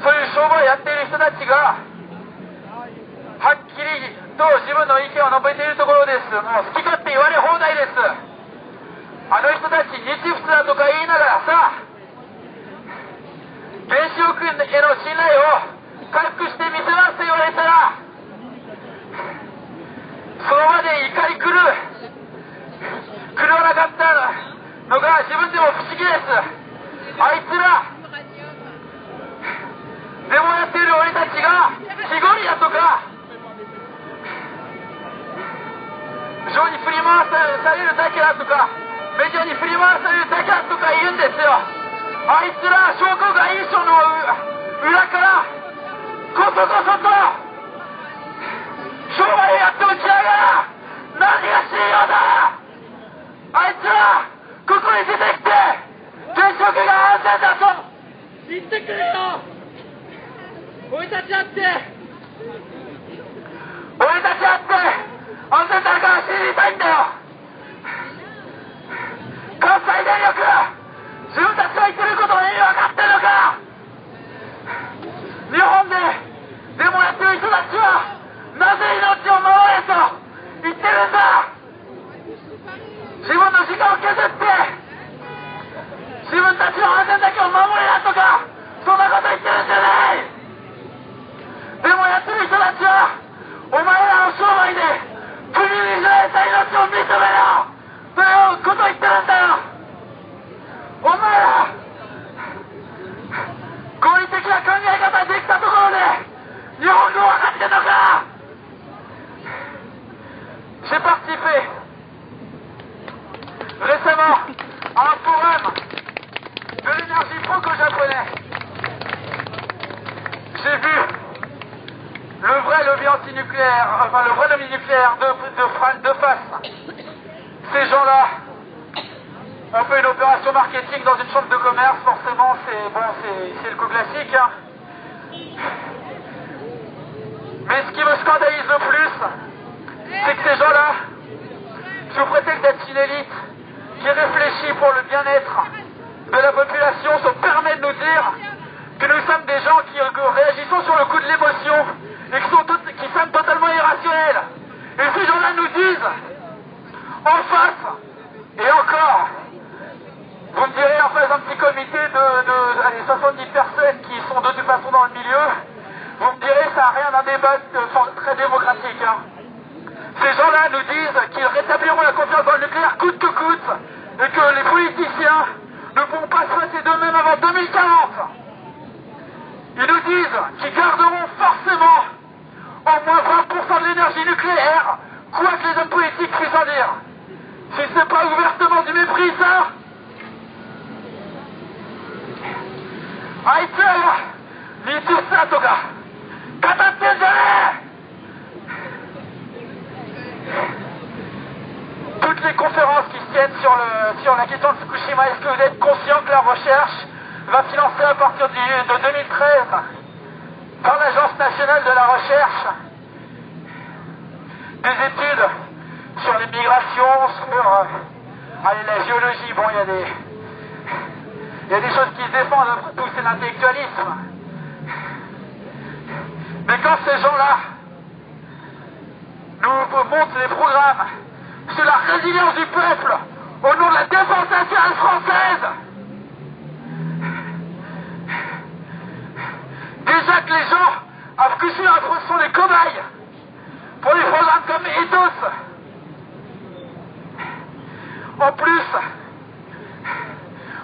そういう商売やっている人たちがはっきりと自分の意見を述べているところです。もう好き勝手言われ放題です。あの人たち日仏だとか言いながらさ、原子力への信頼を回復してみせますと言われたら、その場で怒り狂わなかったのが自分でも不思議です。あいつらデモやっている俺たちが非合理だとか情に振り回されるだけだとかメディアに振り回されるだけだとか言うんですよ。あいつら商工会議所の裏からこそこそと商売やっておきながら何が信用だ。あいつらここに出てきて原子力が安全だと言ってくれよ。俺たちだって安全だから知りたいんだよ。関西電力、自分たちが言ってることを意味分かってるのか。日本でデモやってる人たちはなぜ命を守れと言ってるんだ。自分の時間を削って自分たちの安全だけを守れなとかそんなこと言ってるんじゃない。デモやってる人たちはお前らの商売で国に知られた命を認めろということを言ってるんだよ。お前ら合理的な考え方できたところで日本語分かってんのか。J'ai participé récemment à un forum de l'énergie franco-japonais. J'ai vu le vrai lobby anti-nucléaire, enfin le vrai lobby nucléaire de face. Ces gens-là ont fait une opération marketing dans une chambre de commerce, forcément, c'est le coup classique. Hein. Mais ce qui me scandalise le plus, c'est que ces gens-là, sous prétexte d'être une élite qui réfléchit pour le bien-être de la population, se permet de nous dire que nous sommes des gens qui réagissons sur le coup de l'émotion et qui sommes totalement irrationnels. Et ces gens-là nous disent, en face, et encore, vous me direz en face d'un petit comité de 70 personnes qui sont de toute façon dans le milieu, vous me direz ça n'a rien d'un débat très démocratique. Hein. Ces gens-là nous disent qu'ils rétabliront la confiance dans le nucléaire coûte que coûte et que les politiciens ne pourront pas se passer d'eux-mêmes avant 2040. Ils nous disent qu'ils garderont forcément au moins 20% de l'énergie nucléaire, quoi que les hommes politiques puissent en dire. Si ce n'est pas ouvertement du mépris, ça. Aïtaya, Nitu Satoga, Katatenzale. Toutes les conférences qui se tiennent sur la question de Fukushima, est-ce que vous êtes conscient que la recherche va financer à partir de 2013 par l'Agence nationale de la recherche des études sur les migrations, sur la géologie. Bon, il y a des choses qui se défendent, après tout c'est l'intellectualisme. Mais quand ces gens-là nous montrent les programmes sur la résilience du peuple au nom de la défense nationale française, déjà que les gens à Fukushima sont des cobayes pour des programmes comme Ethos. En plus,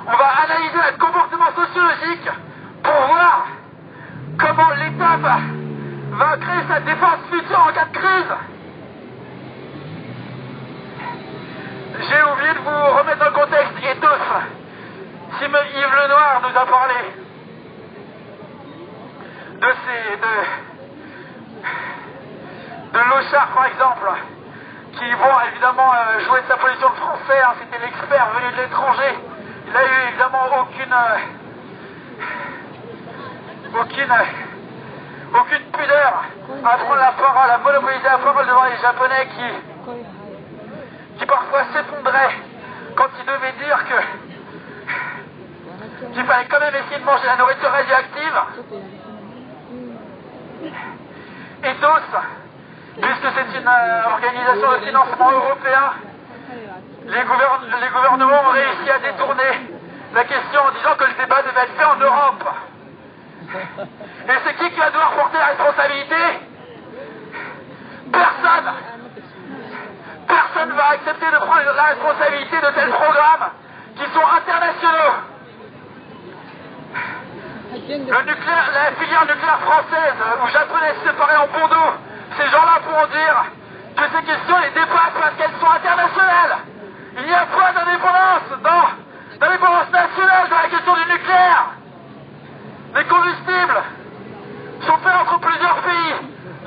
on va analyser le comportement sociologique pour voir comment l'État va créer sa défense future en cas de crise. J'ai oublié de vous remettre dans le contexte Ethos. Si Yves Lenoir nous a parlé de Lochard par exemple, qui vont évidemment jouer de sa position de français, hein, c'était l'expert venu de l'étranger. Il n'a eu évidemment aucune pudeur à prendre la parole, à monopoliser la parole devant les Japonais qui parfois s'effondraient quand ils devaient dire qu'il fallait quand même essayer de manger la nourriture radioactive. Ethos, puisque c'est une organisation de financement européen, les gouvernements ont réussi à détourner la question en disant que le débat devait être fait en Europe. Et c'est qui va devoir porter la responsabilité? Personne. Personne ne va accepter de prendre la responsabilité de tels programmes qui sont internationaux. Le nucléaire, la filière nucléaire française ou japonaise séparée en bon dos, ces gens-là pourront dire que ces questions les dépassent parce qu'elles sont internationales. Il n'y a pas d'indépendance nationale dans la question du nucléaire. Les combustibles sont faits entre plusieurs pays.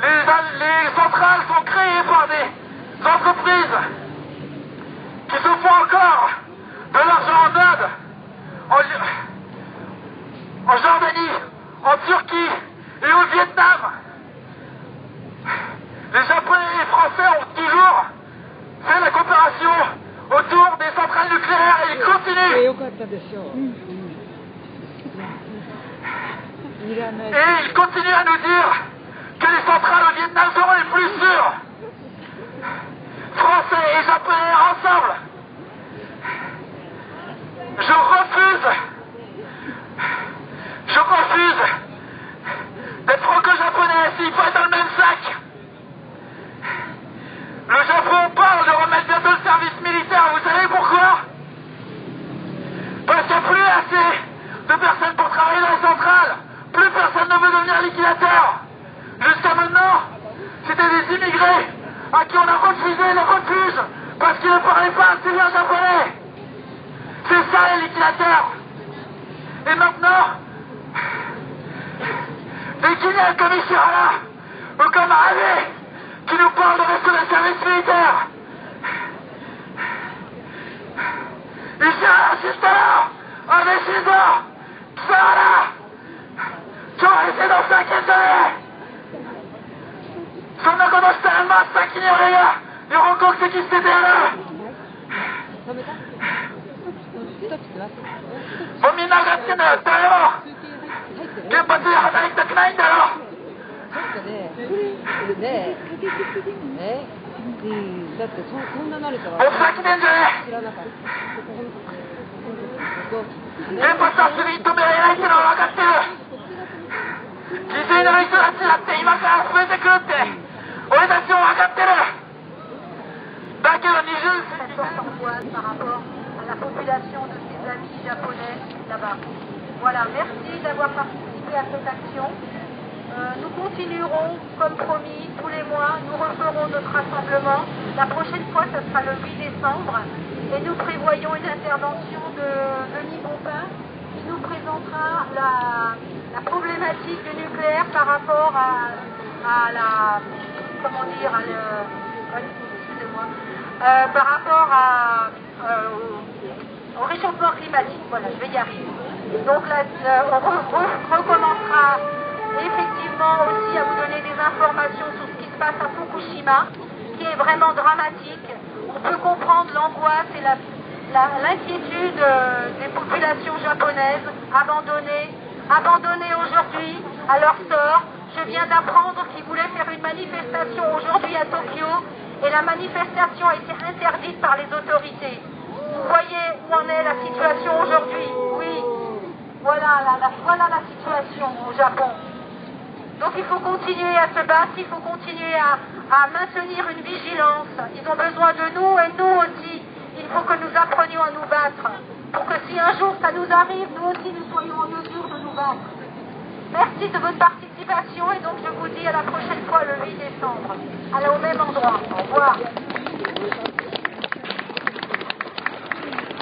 Les centrales sont créées par des entreprises qui se font encore de l'argent en Inde, en Jordanie, en Turquie et au Vietnam. Les Japonais et les Français ont toujours fait la coopération autour des centrales nucléaires et ils continuent. Et ils continuent à nous dire que les centrales au Vietnam seront les plus sûres. Français et Japonais ensemble. Je refuse d'être franco-japonais s'il faut être dans le même sac. Le Japon parle de remettre bientôt le service militaire. Vous savez pourquoi? Parce qu'il n'y a plus assez de personnes pour travailler dans les centrales. Plus personne ne veut devenir liquidateur. Jusqu'à maintenant, c'était des immigrés à qui on a refusé le refuge parce qu'ils ne parlaient pas assez bien japonais. C'est ça les liquidateurs. Et maintenant, dès qu'il y a un commissaire là, ou comme Abe, qui nous parle de rester dans le service militaire, 知ったよ安倍晋三貴様ら徴兵制度をふざけんじゃねえそんなことしたら真っ先に俺が日本国籍捨ててやるもうみんな分かってんだよ誰も原発で働きたくないんだよだってそんななるとはおふざけてんじゃねえ知らなかった原発はすぐに止められないってのは分かってる犠牲になる人たちだって今から増えてくるって俺たちも分かってるだけど20世紀par rapport à la population de ses amis japonais là-bas. Voilà, merci d'avoir participé à cette action. Nous continuerons, comme promis, tous les mois, nous referons notre rassemblement. La prochaine fois, ce sera le 8 décembre. Et nous prévoyons une intervention de Denis Bompin qui nous présentera la problématique du nucléaire par rapport à la... Comment dire excusez-moi. Par rapport au réchauffement climatique. Voilà, je vais y arriver. Donc là, on recommencera effectivement aussi à vous donner des informations sur ce qui se passe à Fukushima, qui est vraiment dramatique. On peut comprendre l'angoisse et l'inquiétude des populations japonaises abandonnées aujourd'hui à leur sort. Je viens d'apprendre qu'ils voulaient faire une manifestation aujourd'hui à Tokyo et la manifestation a été interdite par les autorités. Vous voyez où en est la situation aujourd'hui? Oui, voilà la situation au Japon. Donc il faut continuer à se battre, il faut continuer à maintenir une vigilance. Ils ont besoin de nous et nous aussi. Il faut que nous apprenions à nous battre pour que si un jour ça nous arrive, nous aussi nous soyons en mesure de nous battre. Merci de votre participation et donc je vous dis à la prochaine fois le 8 décembre. Allez au même endroit. Au revoir.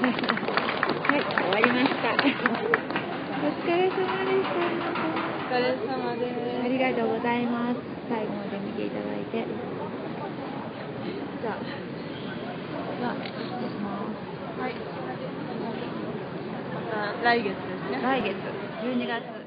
はい、終わりました。お疲れ様でした。お疲れ様です。ありがとうございます。最後まで見ていただいて。じゃあ失礼します。はい。また来月ですね。来月、12月。